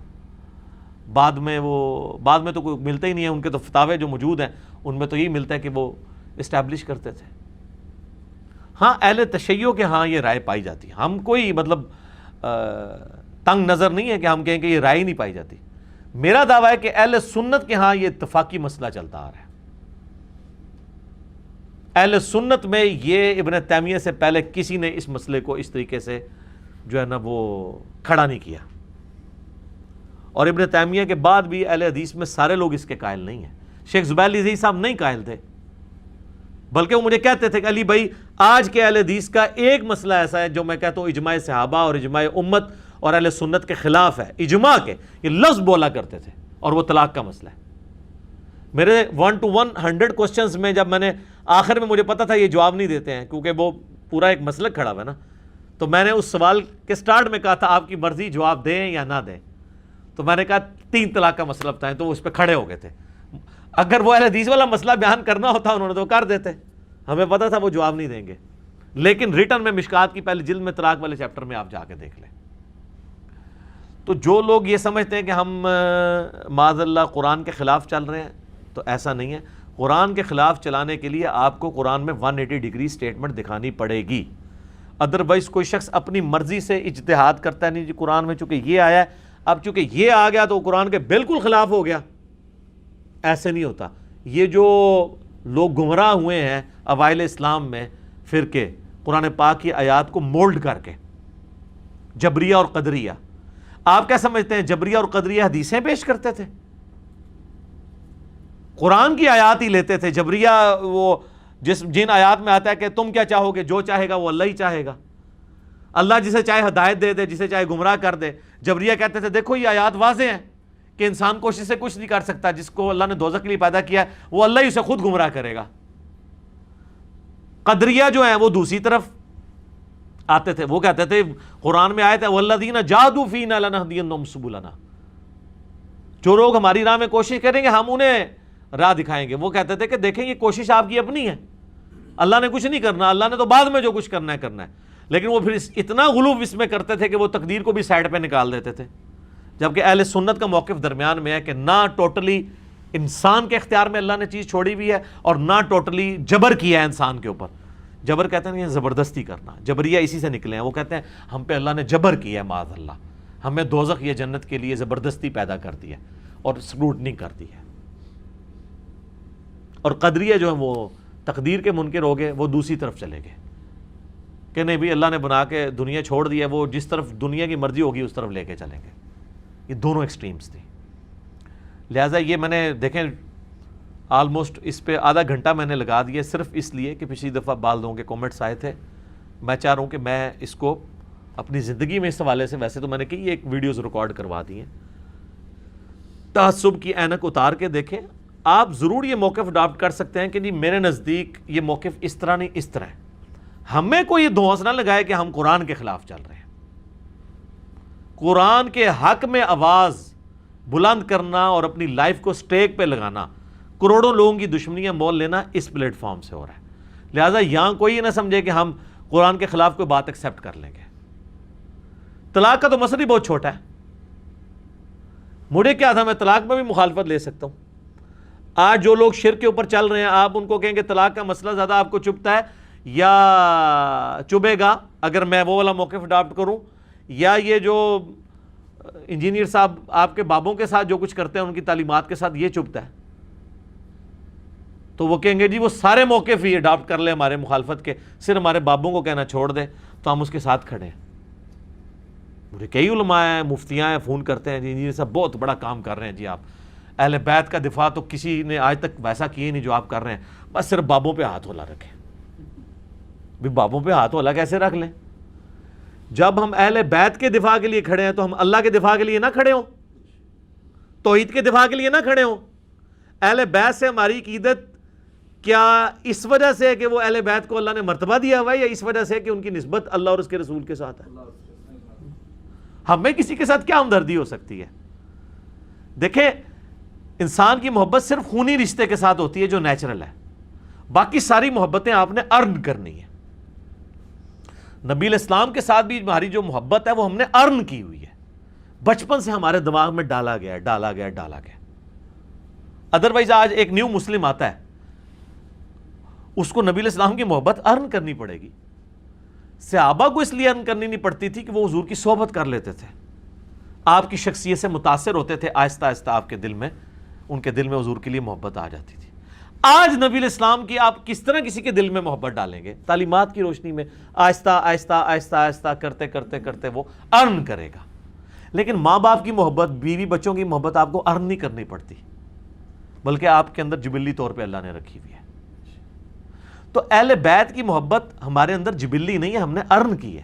بعد میں تو کوئی ملتا ہی نہیں ہے. ان کے تو فتاوے جو موجود ہیں ان میں تو یہی ملتا ہے کہ وہ اسٹیبلش کرتے تھے. ہاں اہل تشیع کے ہاں یہ رائے پائی جاتی ہے. ہم کوئی مطلب تنگ نظر نہیں ہے کہ ہم کہیں کہ یہ رائے نہیں پائی جاتی. میرا دعویٰ ہے کہ اہل سنت کے ہاں یہ اتفاقی مسئلہ چلتا آ رہا ہے. اہل سنت میں یہ ابن تیمیہ سے پہلے کسی نے اس مسئلے کو اس طریقے سے جو ہے نا وہ کھڑا نہیں کیا، اور ابن تیمیہ کے بعد بھی اہل حدیث میں سارے لوگ اس کے قائل نہیں ہیں. شیخ زبیر علی صاحب نہیں قائل تھے، بلکہ وہ مجھے کہتے تھے کہ علی بھائی آج کے اہل حدیث کا ایک مسئلہ ایسا ہے جو میں کہتا ہوں اجماع صحابہ اور اجماع امت اور اہل سنت کے خلاف ہے. اجماع کے یہ لفظ بولا کرتے تھے، اور وہ طلاق کا مسئلہ ہے. میرے 1 to 100 کوسچنز میں جب میں نے آخر میں مجھے پتا تھا یہ جواب نہیں دیتے ہیں کیونکہ وہ پورا ایک مسلک کھڑا ہوا ہے نا، تو میں نے اس سوال کے سٹارٹ میں کہا تھا آپ کی مرضی جواب دیں یا نہ دیں. تو میں نے کہا 3 طلاق کا مسئلہ بتائیں، تو وہ اس پہ کھڑے ہو گئے تھے. اگر وہ اہل حدیث والا مسئلہ بیان کرنا ہوتا انہوں نے تو کر دیتے، ہمیں پتا تھا وہ جواب نہیں دیں گے. لیکن ریٹن میں مشکات کی پہلی جلد میں طلاق والے چیپٹر میں آپ جا کے دیکھ لیں. تو جو لوگ یہ سمجھتے ہیں کہ ہم معاذ اللہ قرآن کے خلاف چل رہے ہیں، تو ایسا نہیں ہے. قرآن کے خلاف چلانے کے لیے آپ کو قرآن میں 180 ڈگری سٹیٹمنٹ دکھانی پڑے گی. ادروائز کوئی شخص اپنی مرضی سے اجتہاد کرتا ہے، نہیں جی قرآن میں چونکہ یہ آیا ہے، اب چونکہ یہ آ گیا تو قرآن کے بالکل خلاف ہو گیا. ایسے نہیں ہوتا. یہ جو لوگ گمراہ ہوئے ہیں اوائل اسلام میں فرقے، قرآن پاک کی آیات کو مولڈ کر کے، جبریہ اور قدریہ. آپ کیا سمجھتے ہیں جبریہ اور قدریہ حدیثیں پیش کرتے تھے؟ قرآن کی آیات ہی لیتے تھے. جبریہ وہ جن آیات میں آتا ہے کہ تم کیا چاہو گے، جو چاہے گا وہ اللہ ہی چاہے گا، اللہ جسے چاہے ہدایت دے دے، جسے چاہے گمراہ کر دے. جبریہ کہتے تھے دیکھو یہ آیات واضح ہیں کہ انسان کوشش سے کچھ نہیں کر سکتا، جس کو اللہ نے دوزخ کے لیے پیدا کیا ہے وہ اللہ ہی اسے خود گمراہ کرے گا. قدریہ جو ہیں وہ دوسری طرف آتے تھے، وہ کہتے تھے قرآن میں آیت ہے وَالَّذِينَ جَاهَدُوا فِينَا لَنَهْدِيَنَّهُمْ سُبُلَنَا، جو لوگ ہماری راہ میں کوشش کریں گے ہم انہیں راہ دکھائیں گے. وہ کہتے تھے کہ دیکھیں یہ کوشش آپ کی اپنی ہے، اللہ نے کچھ نہیں کرنا، اللہ نے تو بعد میں جو کچھ کرنا ہے کرنا ہے. لیکن وہ پھر اتنا غلو اس میں کرتے تھے کہ وہ تقدیر کو بھی سائڈ پہ نکال دیتے تھے. جبکہ اہل سنت کا موقف درمیان میں ہے کہ نہ ٹوٹلی انسان کے اختیار میں اللہ نے چیز چھوڑی ہوئی ہے اور نہ ٹوٹلی جبر کیا ہے انسان کے اوپر. جبر کہتے ہیں یہ زبردستی کرنا، جبریہ اسی سے نکلے ہیں. وہ کہتے ہیں ہم پہ اللہ نے جبر کیا ہے، معاذ اللہ ہمیں دوزخ یا جنت کے لیے زبردستی پیدا کر دی ہے اور اسکروٹنی کر دی ہے. اور قدریہ جو ہیں وہ تقدیر کے منکر ہو گئے، وہ دوسری طرف چلے گئے کہ نہیں بھی اللہ نے بنا کے دنیا چھوڑ دی ہے، وہ جس طرف دنیا کی مرضی ہوگی اس طرف لے کے چلیں گے. یہ دونوں ایکسٹریمز تھے. لہٰذا یہ میں نے دیکھیں آلموسٹ اس پہ آدھا گھنٹہ میں نے لگا دیا صرف اس لیے کہ پچھلی دفعہ بال لوگوں کے کومنٹس آئے تھے. میں چاہ رہا ہوں کہ میں اس کو اپنی زندگی میں اس حوالے سے، ویسے تو میں نے کئی ایک ویڈیوز ریکارڈ کروا دی ہیں، تعصب کی اینک اتار کے دیکھیں. آپ ضرور یہ موقف اڈاپٹ کر سکتے ہیں کہ جی میرے نزدیک یہ موقف اس طرح نہیں اس طرح ہے. ہمیں کوئی یہ دھونس نہ لگائے کہ ہم قرآن کے خلاف چل رہے ہیں. قرآن کے حق میں آواز بلند کرنا اور اپنی لائف کو سٹیک پہ لگانا، کروڑوں لوگوں کی دشمنیاں مول لینا اس پلیٹ فارم سے ہو رہا ہے. لہٰذا یہاں کوئی نہ سمجھے کہ ہم قرآن کے خلاف کوئی بات ایکسیپٹ کر لیں گے. طلاق کا تو مسئلہ ہی بہت چھوٹا ہے. مجھے کیا تھا، میں طلاق میں بھی مخالفت لے سکتا ہوں. آج جو لوگ شرک کے اوپر چل رہے ہیں آپ ان کو کہیں گے طلاق کا مسئلہ زیادہ آپ کو چبھتا ہے یا چبھے گا اگر میں وہ والا موقف اڈاپٹ کروں، یا یہ جو انجینئر صاحب آپ کے بابوں کے ساتھ جو کچھ کرتے ہیں ان کی تعلیمات کے ساتھ یہ چبھتا ہے. تو وہ کہیں گے جی وہ سارے موقف ہی اڈاپٹ کر لیں ہمارے مخالفت کے، صرف ہمارے بابوں کو کہنا چھوڑ دیں تو ہم اس کے ساتھ کھڑے ہیں. مجھے کئی علماء ہیں، مفتیاں ہیں، فون کرتے ہیں جی انجینئر صاحب بہت بڑا کام کر رہے ہیں جی، آپ اہل بیت کا دفاع تو کسی نے آج تک ویسا کیے نہیں جو آپ کر رہے ہیں، بس صرف بابوں پہ ہاتھ ہولا رکھیں. بھی بابوں پہ ہاتھ ہولا کیسے رکھ لیں؟ جب ہم اہل بیت کے دفاع کے لیے کھڑے ہیں تو ہم اللہ کے دفاع کے لیے نہ کھڑے ہوں، توحید کے دفاع کے لیے نہ کھڑے ہوں؟ اہل بیت سے ہماری عقیدت کیا اس وجہ سے کہ وہ اہل بیت کو اللہ نے مرتبہ دیا ہوا ہے، یا اس وجہ سے کہ ان کی نسبت اللہ اور اس کے رسول کے ساتھ ہے؟ ہمیں کسی کے ساتھ کیا ہمدردی ہو سکتی ہے؟ دیکھیں، انسان کی محبت صرف خونی رشتے کے ساتھ ہوتی ہے جو نیچرل ہے، باقی ساری محبتیں آپ نے ارن کرنی ہے۔ نبی علیہ السلام کے ساتھ بھی ہماری جو محبت ہے وہ ہم نے ارن کی ہوئی ہے، بچپن سے ہمارے دماغ میں ڈالا گیا۔ ادروائز آج ایک نیو مسلم آتا ہے، اس کو نبی علیہ السلام کی محبت ارن کرنی پڑے گی۔ صحابہ کو اس لیے ارن کرنی نہیں پڑتی تھی کہ وہ حضور کی صحبت کر لیتے تھے، آپ کی شخصیت سے متاثر ہوتے تھے، آہستہ آہستہ آپ کے دل میں، ان کے دل میں حضور کے لیے محبت آ جاتی تھی۔ آج نبی علیہ السلام کی آپ کس طرح کسی کے دل میں محبت ڈالیں گے؟ تعلیمات کی روشنی میں آہستہ کرتے وہ ارن کرے گا۔ لیکن ماں باپ کی محبت، بیوی بچوں کی محبت آپ کو ارن نہیں کرنی پڑتی، بلکہ آپ کے اندر جبلی طور پہ اللہ نے رکھی ہوئی ہے۔ تو اہل بیت کی محبت ہمارے اندر جبلی نہیں ہے، ہم نے ارن کی ہے۔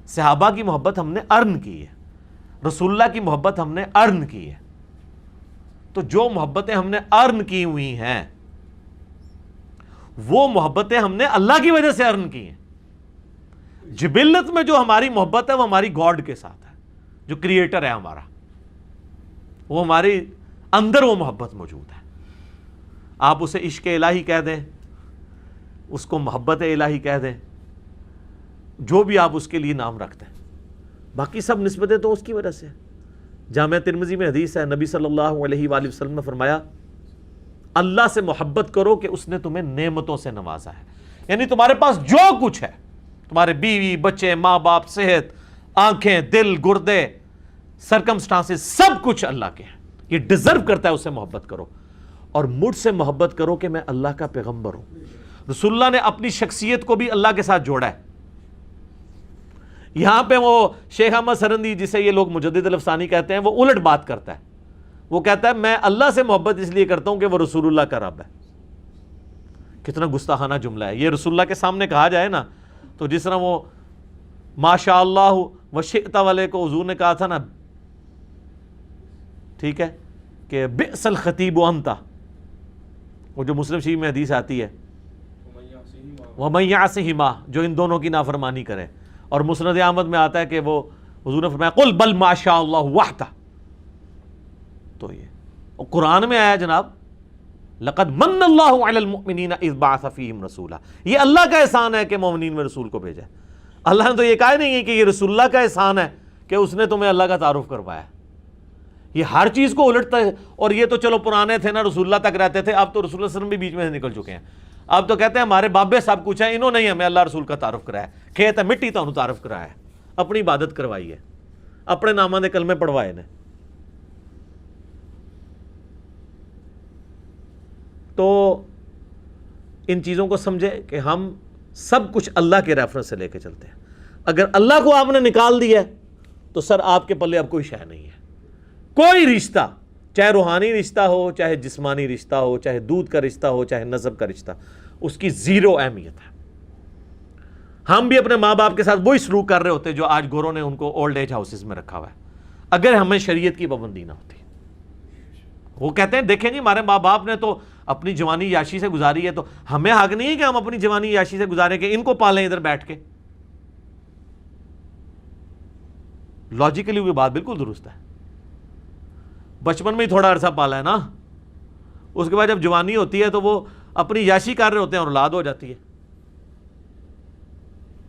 صحابہ کی محبت ہم نے ارن کی ہے، رسول اللہ کی محبت ہم نے ارن کی ہے۔ تو جو محبتیں ہم نے ارن کی ہوئی ہیں وہ محبتیں ہم نے اللہ کی وجہ سے ارن کی ہیں۔ جبلت میں جو ہماری محبت ہے وہ ہماری گاڈ کے ساتھ ہے، جو کریٹر ہے ہمارا، وہ ہمارے اندر وہ محبت موجود ہے۔ آپ اسے عشق الہی کہہ دیں، اس کو محبت الہی کہہ دیں، جو بھی آپ اس کے لیے نام رکھتے ہیں، باقی سب نسبتیں تو اس کی وجہ سے۔ جامعہ ترمذی میں حدیث ہے، نبی صلی اللہ علیہ وآلہ وسلم نے فرمایا، اللہ سے محبت کرو کہ اس نے تمہیں نعمتوں سے نوازا ہے، یعنی تمہارے پاس جو کچھ ہے، تمہارے بیوی بچے ماں باپ صحت آنکھیں دل گردے سرکمسٹانسز سب کچھ اللہ کے ہیں، یہ ڈیزرو کرتا ہے اسے محبت کرو، اور مجھ سے محبت کرو کہ میں اللہ کا پیغمبر ہوں۔ رسول اللہ نے اپنی شخصیت کو بھی اللہ کے ساتھ جوڑا ہے۔ یہاں پہ وہ شیخ احمد سرندی جسے یہ لوگ مجدد الافسانی کہتے ہیں، وہ الٹ بات کرتا ہے، وہ کہتا ہے میں اللہ سے محبت اس لیے کرتا ہوں کہ وہ رسول اللہ کا رب ہے۔ کتنا گستاخانہ جملہ ہے یہ، رسول اللہ کے سامنے کہا جائے نا تو جس طرح وہ ماشاء اللہ وشئت والے کو حضور نے کہا تھا نا، ٹھیک ہے، کہ بئس الخطیب انت، وہ جو مسلم شریف میں حدیث آتی ہے، وَمَن يَعْصِهِمَا، جو ان دونوں کی نافرمانی کرے، اور مسند احمد میں آتا ہے کہ وہ حضور نے فرمایا قل بل ما شاء اللہ وحدہ۔ تو یہ اور قرآن میں آیا جناب، لقد من اللہ علی المؤمنین اذ بعث فیہم رسولا، یہ اللہ کا احسان ہے کہ مومنین میں رسول کو بھیجا ہے۔ اللہ نے تو یہ کہا نہیں ہے کہ یہ رسول اللہ کا احسان ہے کہ اس نے تمہیں اللہ کا تعارف کروایا۔ یہ ہر چیز کو الٹتا ہے، اور یہ تو چلو پرانے تھے نا، رسول اللہ تک رہتے تھے، اب تو رسول اللہ صلی اللہ علیہ وسلم بھی بیچ میں سے نکل چکے ہیں، اب تو کہتے ہیں ہمارے بابے سب کچھ ہیں، انہوں نے ہی ہمیں اللہ رسول کا تعارف کرایا، کھیت ہے مٹی تو انہوں تعارف کرایا ہے، اپنی عبادت کروائی ہے، اپنے نامہ دے کلمے پڑھوائے نے۔ تو ان چیزوں کو سمجھے کہ ہم سب کچھ اللہ کے ریفرنس سے لے کے چلتے ہیں۔ اگر اللہ کو آپ نے نکال دیا ہے تو سر آپ کے پلے اب کوئی شے نہیں ہے۔ کوئی رشتہ، چاہے روحانی رشتہ ہو، چاہے جسمانی رشتہ ہو، چاہے دودھ کا رشتہ ہو، چاہے نسب کا رشتہ، اس کی زیرو اہمیت ہے۔ ہم بھی اپنے ماں باپ کے ساتھ وہی سلوک کر رہے ہوتے جو آج گوروں نے ان کو اولڈ ایج ہاؤسز میں رکھا ہوا ہے، اگر ہمیں شریعت کی پابندی نہ ہوتی۔ وہ کہتے ہیں دیکھیں جی ہمارے ماں باپ نے تو اپنی جوانی عیاشی سے گزاری ہے، تو ہمیں حق نہیں ہے کہ ہم اپنی جوانی عیاشی سے گزاریں کہ ان کو پالیں ادھر بیٹھ کے۔ لاجیکلی وہ بات بالکل درست ہے، بچپن میں ہی تھوڑا عرصہ پالا ہے نا، اس کے بعد جب جوانی ہوتی ہے تو وہ اپنی عیاشی کر رہے ہوتے ہیں اور اولاد ہو جاتی ہے۔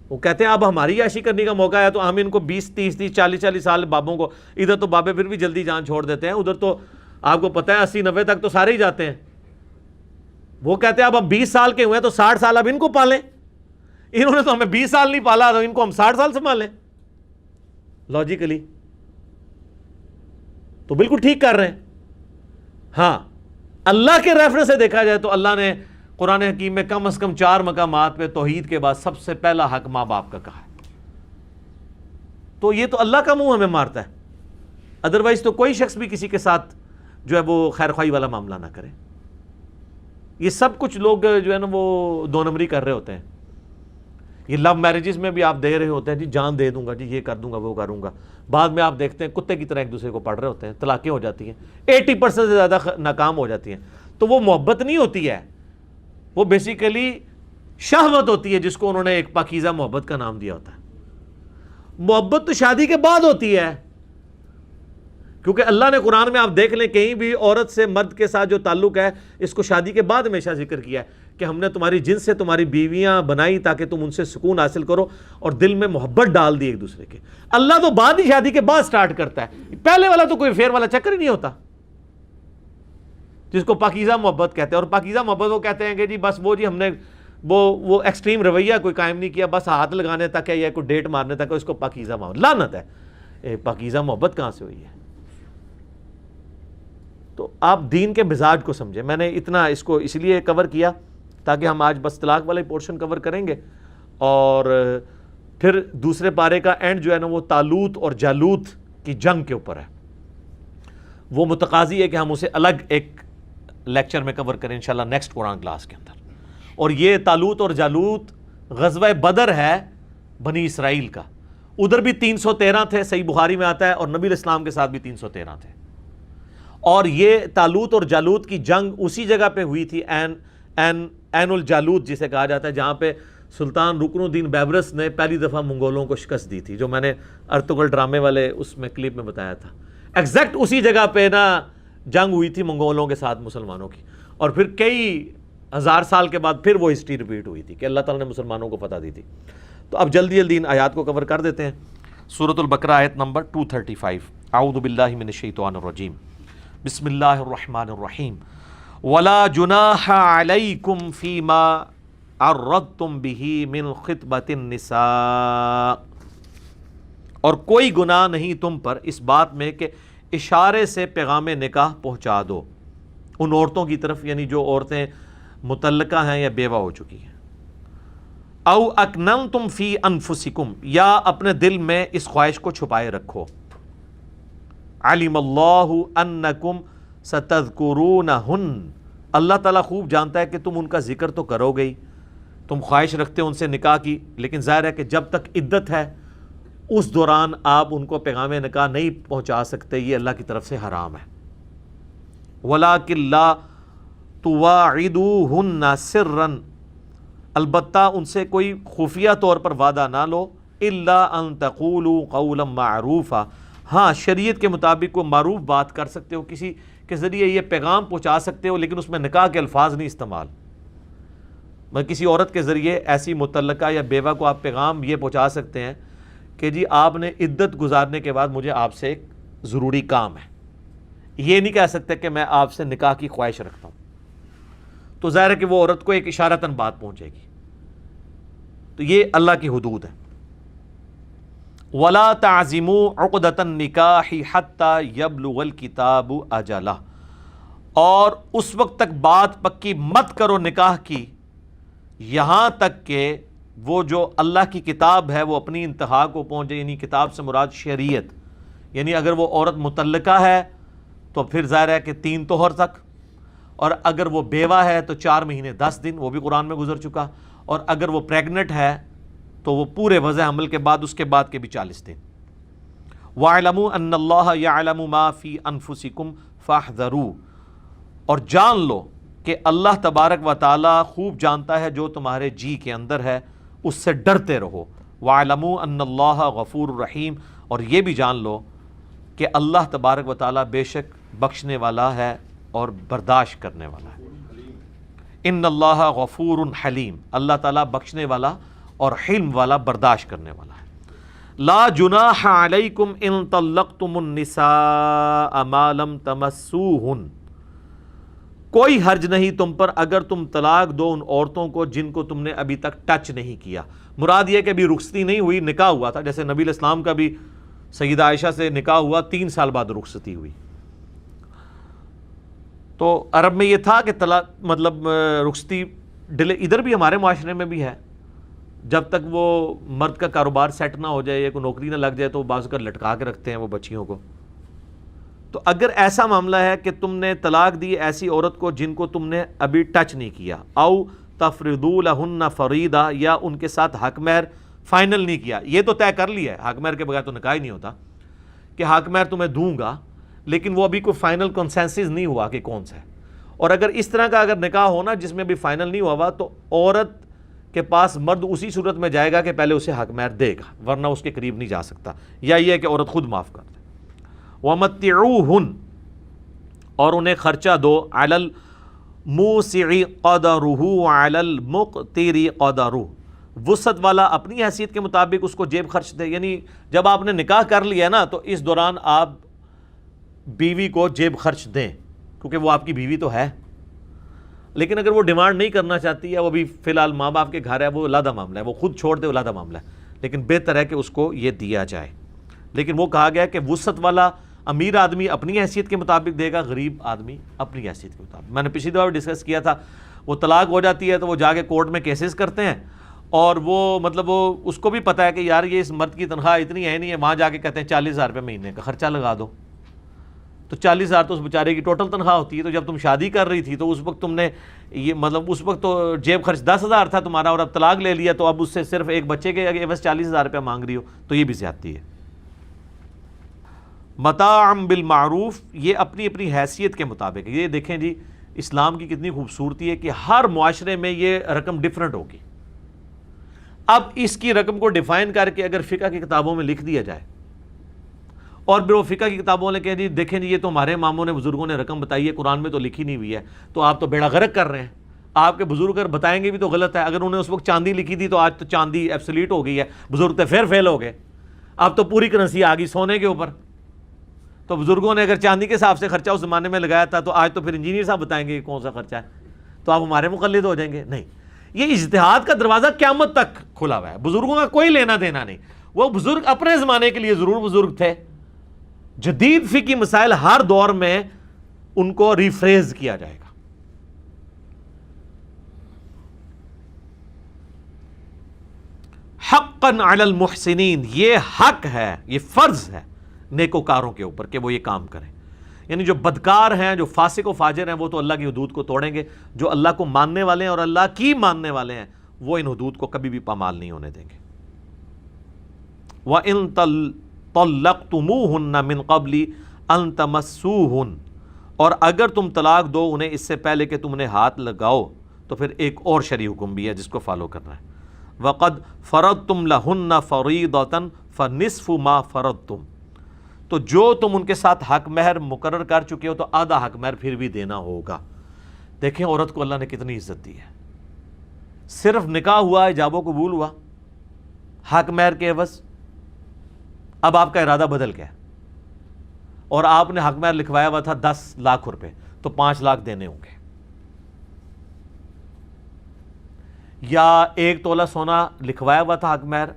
وہ کہتے ہیں اب ہماری عیاشی کرنے کا موقع ہے تو ہم ان کو 20 30 40 سال بابوں کو، ادھر تو بابے پھر بھی جلدی جان چھوڑ دیتے ہیں، ادھر تو آپ کو پتہ ہے 80 90 تک تو سارے ہی جاتے ہیں۔ وہ کہتے ہیں اب ہم 20 سال کے ہوئے تو 60 سال اب ان کو پالیں، انہوں نے تو ہمیں 20 سال نہیں پالا تو ان کو ہم 60 سال سنبھالیں۔ لاجیکلی تو بالکل ٹھیک کر رہے ہیں۔ ہاں اللہ کے ریفرنس سے دیکھا جائے تو اللہ نے قرآن حکیم میں کم از کم 4 مقامات پہ توحید کے بعد سب سے پہلا حق ماں باپ کا کہا ہے، تو یہ تو اللہ کا منہ ہمیں مارتا ہے۔ ادروائز تو کوئی شخص بھی کسی کے ساتھ جو ہے وہ خیر خواہی والا معاملہ نہ کرے۔ یہ سب کچھ لوگ جو ہے نا وہ 2 نمبری کر رہے ہوتے ہیں یہ لو میرجز میں بھی آپ دے رہے ہوتے ہیں جی جان دے دوں گا جی یہ کر دوں گا وہ کروں گا، بعد میں آپ دیکھتے ہیں کتے کی طرح ایک دوسرے کو پڑھ رہے ہوتے ہیں، طلاقیں ہو جاتی ہیں، 80% سے زیادہ ناکام ہو جاتی ہیں. تو وہ محبت نہیں ہوتی ہے، وہ بیسیکلی شہوت ہوتی ہے جس کو انہوں نے ایک پاکیزہ محبت کا نام دیا ہوتا ہے. محبت تو شادی کے بعد ہوتی ہے، کیونکہ اللہ نے قرآن میں آپ دیکھ لیں کہیں بھی عورت سے مرد کے ساتھ جو تعلق ہے اس کو شادی کے بعد ہمیشہ ذکر کیا ہے کہ ہم نے تمہاری جنس سے تمہاری بیویاں بنائی تاکہ تم ان سے سکون حاصل کرو اور دل میں محبت ڈال دی ایک دوسرے کے. اللہ تو بعد ہی شادی کے بعد سٹارٹ کرتا ہے، پہلے والا تو کوئی فیر والا چکر ہی نہیں ہوتا جس کو پاکیزہ محبت کہتے ہیں. اور پاکیزہ محبت وہ کہتے ہیں کہ جی بس وہ جی ہم نے وہ ایکسٹریم رویہ کوئی قائم نہیں کیا، بس ہاتھ لگانے تک ہے یا کوئی ڈیٹ مارنے تک ہے، اس کو پاکیزہ محبت. لعنت ہے، پاکیزہ محبت کہاں سے ہوئی ہے؟ تو آپ دین کے مزاج کو سمجھیں. میں نے اتنا اس کو اس لیے کور کیا تاکہ ہم آج بس طلاق والا پورشن کور کریں گے، اور پھر دوسرے پارے کا اینڈ جو ہے نا وہ طالوت اور جالوت کی جنگ کے اوپر ہے. وہ متقاضی ہے کہ ہم اسے الگ ایک لیکچر میں کور کریں انشاءاللہ نیکسٹ قرآن کلاس کے اندر. اور یہ طالوت اور جالوت غزوہ بدر ہے بنی اسرائیل کا، ادھر بھی 313 تھے، صحیح بخاری میں آتا ہے، اور نبی علیہ السلام کے ساتھ بھی 313 تھے. اور یہ طالوت اور جالوت کی جنگ اسی جگہ پہ ہوئی تھی، عین الجالوت جسے کہا جاتا ہے، جہاں پہ سلطان رکن الدین بیبرس نے پہلی دفعہ منگولوں کو شکست دی تھی، جو میں نے ارطغرل ڈرامے والے اس میں کلپ میں بتایا تھا. ایگزیکٹ اسی جگہ پہ نا جنگ ہوئی تھی منگولوں کے ساتھ مسلمانوں کی، اور پھر کئی ہزار سال کے بعد پھر وہ ہسٹری ریپیٹ ہوئی تھی کہ اللہ تعالیٰ نے مسلمانوں کو فتح دی تھی. تو اب جلدی جلدی ان آیات کو کور کر دیتے ہیں. سورۃ البقرہ آیت نمبر 235. اعوذ باللہ من الشیطان الرجیم، بسم اللہ الرحمن الرحیم. ولا جناح علیکم فیما عرضتم بہ من خطبۃ النساء، اور کوئی گناہ نہیں تم پر اس بات میں کہ اشارے سے پیغام نکاح پہنچا دو ان عورتوں کی طرف، یعنی جو عورتیں مطلقہ ہیں یا بیوہ ہو چکی ہیں. او اکننتم فی انفسکم، یا اپنے دل میں اس خواہش کو چھپائے رکھو. علم اللہ انکم ستذکرونہن، اللہ تعالیٰ خوب جانتا ہے کہ تم ان کا ذکر تو کرو گئی، تم خواہش رکھتے ہو ان سے نکاح کی، لیکن ظاہر ہے کہ جب تک عدت ہے اس دوران آپ ان کو پیغام نکاح نہیں پہنچا سکتے، یہ اللہ کی طرف سے حرام ہے. وَلَٰكِن لَا تُوَاعِدُوهُنَّ سِرًّا، البتہ ان سے کوئی خفیہ طور پر وعدہ نہ لو. إِلَّا أَن تَقُولُوا قَوْلًا مَعْرُوفًا، ہاں شریعت کے مطابق کوئی معروف بات کر سکتے ہو، کسی کے ذریعے یہ پیغام پہنچا سکتے ہو، لیکن اس میں نکاح کے الفاظ نہیں استعمال. کسی عورت کے ذریعے ایسی مطلقہ یا بیوہ کو آپ پیغام یہ پہنچا سکتے ہیں کہ جی آپ نے عدت گزارنے کے بعد مجھے آپ سے ایک ضروری کام ہے. یہ نہیں کہہ سکتے کہ میں آپ سے نکاح کی خواہش رکھتا ہوں، تو ظاہر ہے کہ وہ عورت کو ایک اشارتاً بات پہنچے گی. تو یہ اللہ کی حدود ہے. وَلَا تَعْزِمُوا عُقْدَةَ النِّكَاحِ حَتَّى يَبْلُغَ الْكِتَابُ أَجَلَهُ، اور اس وقت تک بات پکی مت کرو نکاح کی یہاں تک کہ وہ جو اللہ کی کتاب ہے وہ اپنی انتہا کو پہنچے. یعنی کتاب سے مراد شریعت، یعنی اگر وہ عورت مطلقہ ہے تو پھر ظاہر ہے کہ 3 طہر تک، اور اگر وہ بیوہ ہے تو 4 مہینے 10 دن، وہ بھی قرآن میں گزر چکا، اور اگر وہ پریگنٹ ہے تو وہ پورے وضع حمل کے بعد اس کے بعد کے بھی 40 دن. وَاعْلَمُوا أَنَّ اللَّهَ يَعْلَمُ مَا فِي أَنفُسِكُمْ فَاحْذَرُوا، اور جان لو کہ اللہ تبارک و تعالی خوب جانتا ہے جو تمہارے جی کے اندر ہے، اس سے ڈرتے رہو. وَاعْلَمُوا أَنَّ اللَّهَ غَفُورٌ رَحِيمٌ، اور یہ بھی جان لو کہ اللہ تبارک و تعالی بے شک بخشنے والا ہے اور برداشت کرنے والا ہے. ان اللہ غفور حلیم، اللہ تعالیٰ بخشنے والا اور حلم والا، برداشت کرنے والا ہے. لا جناح علیکم ان طلقتم النساء ما لم تمسوہن، کوئی حرج نہیں تم پر اگر تم طلاق دو ان عورتوں کو جن کو تم نے ابھی تک ٹچ نہیں کیا. مراد یہ کہ ابھی رخصتی نہیں ہوئی، نکاح ہوا تھا. جیسے نبی علیہ السلام کا بھی سیدہ عائشہ سے نکاح ہوا، 3 سال بعد رخصتی ہوئی. تو عرب میں یہ تھا کہ طلاق مطلب رخصتی ڈیلے، ادھر بھی ہمارے معاشرے میں بھی ہے، جب تک وہ مرد کا کاروبار سیٹ نہ ہو جائے یا کوئی نوکری نہ لگ جائے تو بعض اوقات لٹکا کے رکھتے ہیں وہ بچیوں کو. تو اگر ایسا معاملہ ہے کہ تم نے طلاق دی ایسی عورت کو جن کو تم نے ابھی ٹچ نہیں کیا، او تفرضوا لہن فریضہ، یا ان کے ساتھ حق مہر فائنل نہیں کیا. یہ تو طے کر لیا ہے، حق مہر کے بغیر تو نکاح ہی نہیں ہوتا کہ حق مہر تمہیں دوں گا، لیکن وہ ابھی کوئی فائنل کنسنسس نہیں ہوا کہ کون سا ہے. اور اگر اس طرح کا اگر نکاح ہونا جس میں بھی فائنل نہیں ہوا تو عورت کے پاس مرد اسی صورت میں جائے گا کہ پہلے اسے حق مہر دے گا، ورنہ اس کے قریب نہیں جا سکتا، یا یہ ہے کہ عورت خود معاف کر دے. وَمَتِّعُوهُنْ، اور انہیں خرچہ دو، عَلَى الْمُوسِعِ قَدَرُهُ وَعَلَى الْمُقْتِرِ قَدَرُهُ، وسعت والا اپنی حیثیت کے مطابق اس کو جیب خرچ دے. یعنی جب آپ نے نکاح کر لیا نا تو اس دوران آپ بیوی کو جیب خرچ دیں، کیونکہ وہ آپ کی بیوی تو ہے. لیکن اگر وہ ڈیمانڈ نہیں کرنا چاہتی ہے، وہ بھی فی الحال ماں باپ کے گھر ہے، وہ علیحدہ معاملہ ہے، وہ خود چھوڑ دے، علیحدہ معاملہ ہے، لیکن بہتر ہے کہ اس کو یہ دیا جائے. لیکن وہ کہا گیا کہ وسعت والا امیر آدمی اپنی حیثیت کے مطابق دے گا، غریب آدمی اپنی حیثیت کے مطابق. میں نے پچھلی دفعہ ڈسکس کیا تھا، وہ طلاق ہو جاتی ہے تو وہ جا کے کورٹ میں کیسز کرتے ہیں، اور وہ مطلب وہ اس کو بھی پتہ ہے کہ یار یہ اس مرد کی تنخواہ اتنی ہے نہیں ہے، وہاں جا کے کہتے ہیں 40,000 روپے مہینے کا خرچہ لگا دو. تو 40,000 تو اس بیچارے کی ٹوٹل تنخواہ ہوتی ہے. تو جب تم شادی کر رہی تھی تو اس وقت تم نے یہ مطلب اس وقت تو جیب خرچ 10,000 تھا تمہارا، اور اب طلاق لے لیا تو اب اس سے صرف ایک بچے کے عوض 40,000 روپے مانگ رہی ہو، تو یہ بھی زیادتی ہے. متاعا بالمعروف، یہ اپنی اپنی حیثیت کے مطابق. یہ دیکھیں جی اسلام کی کتنی خوبصورتی ہے کہ ہر معاشرے میں یہ رقم ڈیفرنٹ ہوگی. اب اس کی رقم کو ڈیفائن کر کے اگر فقہ کی کتابوں میں لکھ دیا جائے، اور پھر وہ فقہ کی کتابوں نے کہہ دی دیکھیں جی یہ تو ہمارے اماموں نے بزرگوں نے رقم بتائی ہے، قرآن میں تو لکھی نہیں ہوئی ہے، تو آپ تو بیڑا غرق کر رہے ہیں. آپ کے بزرگ اگر بتائیں گے بھی تو غلط ہے. اگر انہوں نے اس وقت چاندی لکھی تھی تو آج تو چاندی ایبسلیٹ ہو گئی ہے، بزرگ تو پھر فیل ہو گئے، اب تو پوری کرنسی آ گئی سونے کے اوپر. تو بزرگوں نے اگر چاندی کے حساب سے خرچہ اس زمانے میں لگایا تھا تو آج تو پھر انجینئر صاحب بتائیں گے کون سا خرچہ ہے، تو آپ ہمارے مقلد ہو جائیں گے. نہیں، یہ اجتہاد کا دروازہ قیامت تک کھلا ہوا ہے، بزرگوں کا کوئی لینا دینا نہیں. وہ بزرگ اپنے زمانے کے لیے ضرور بزرگ تھے، جدید فقہی مسائل ہر دور میں ان کو ریفریز کیا جائے گا. حقا علی المحسنین، یہ حق ہے، یہ فرض ہے نیکوکاروں کے اوپر کہ وہ یہ کام کریں. یعنی جو بدکار ہیں، جو فاسق و فاجر ہیں، وہ تو اللہ کی حدود کو توڑیں گے. جو اللہ کو ماننے والے ہیں اور اللہ کی ماننے والے ہیں، وہ ان حدود کو کبھی بھی پامال نہیں ہونے دیں گے. وَإِن طَلَّقْتُمُوهُنَّ مِن قَبْلِ أَن تَمَسُّوهُنَّ، اور اگر تم طلاق دو انہیں اس سے پہلے کہ تم انہیں ہاتھ لگاؤ، تو پھر ایک اور شرعی حکم بھی ہے جس کو فالو کرنا ہے. وَقَدْ فَرَضْتُمْ لَهُنَّ فَرِيضَةً فَنِصْفُ مَا فَرَضْتُمْ، تو جو تم ان کے ساتھ حق مہر مقرر کر چکے ہو تو آدھا حق مہر پھر بھی دینا ہوگا. دیکھیں عورت کو اللہ نے کتنی عزت دی ہے. صرف نکاح ہوا، ایجاب و قبول ہوا، حق مہر کے عوض اب آپ کا ارادہ بدل گیا، اور آپ نے حق مہر لکھوایا ہوا تھا 10 لاکھ روپے، تو 5 لاکھ دینے ہوں گے. یا 1 تولہ سونا لکھوایا ہوا تھا حق مہر،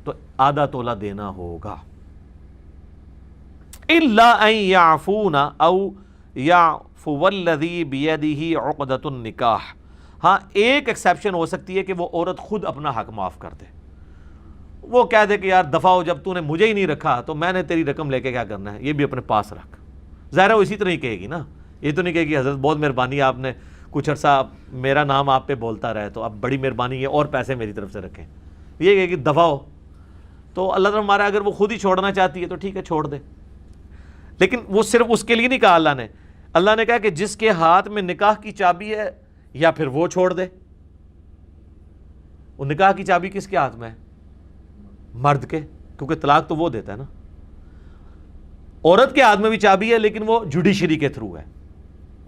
تو آدھا تولہ دینا ہوگا. الا ان يعفون او يعفو الذي بيده عقدة النکاح، ہاں ایک ایکسیپشن ہو سکتی ہے کہ وہ عورت خود اپنا حق معاف کر دے. وہ کہہ دے کہ یار دفع ہو، جب تو نے مجھے ہی نہیں رکھا تو میں نے تیری رقم لے کے کیا کرنا ہے، یہ بھی اپنے پاس رکھ. ظاہر ہے وہ اسی طرح ہی کہے گی نا، یہ تو نہیں کہے گی حضرت بہت مہربانی آپ نے کچھ عرصہ میرا نام آپ پہ بولتا رہے تو اب بڑی مہربانی ہے اور پیسے میری طرف سے رکھیں. یہ کہے گی دفع ہو. تو اللہ تعالیٰ ہمارا اگر وہ خود ہی چھوڑنا چاہتی ہے تو ٹھیک ہے چھوڑ دے. لیکن وہ صرف اس کے لیے نہیں کہا اللہ نے کہا کہ جس کے ہاتھ میں نکاح کی چابی ہے یا پھر وہ چھوڑ دے. وہ نکاح کی چابی کس کے ہاتھ میں ہے؟ مرد کے، کیونکہ طلاق تو وہ دیتا ہے نا. عورت کے ہاتھ میں بھی چابی ہے لیکن وہ جوڈیشری کے تھرو ہے،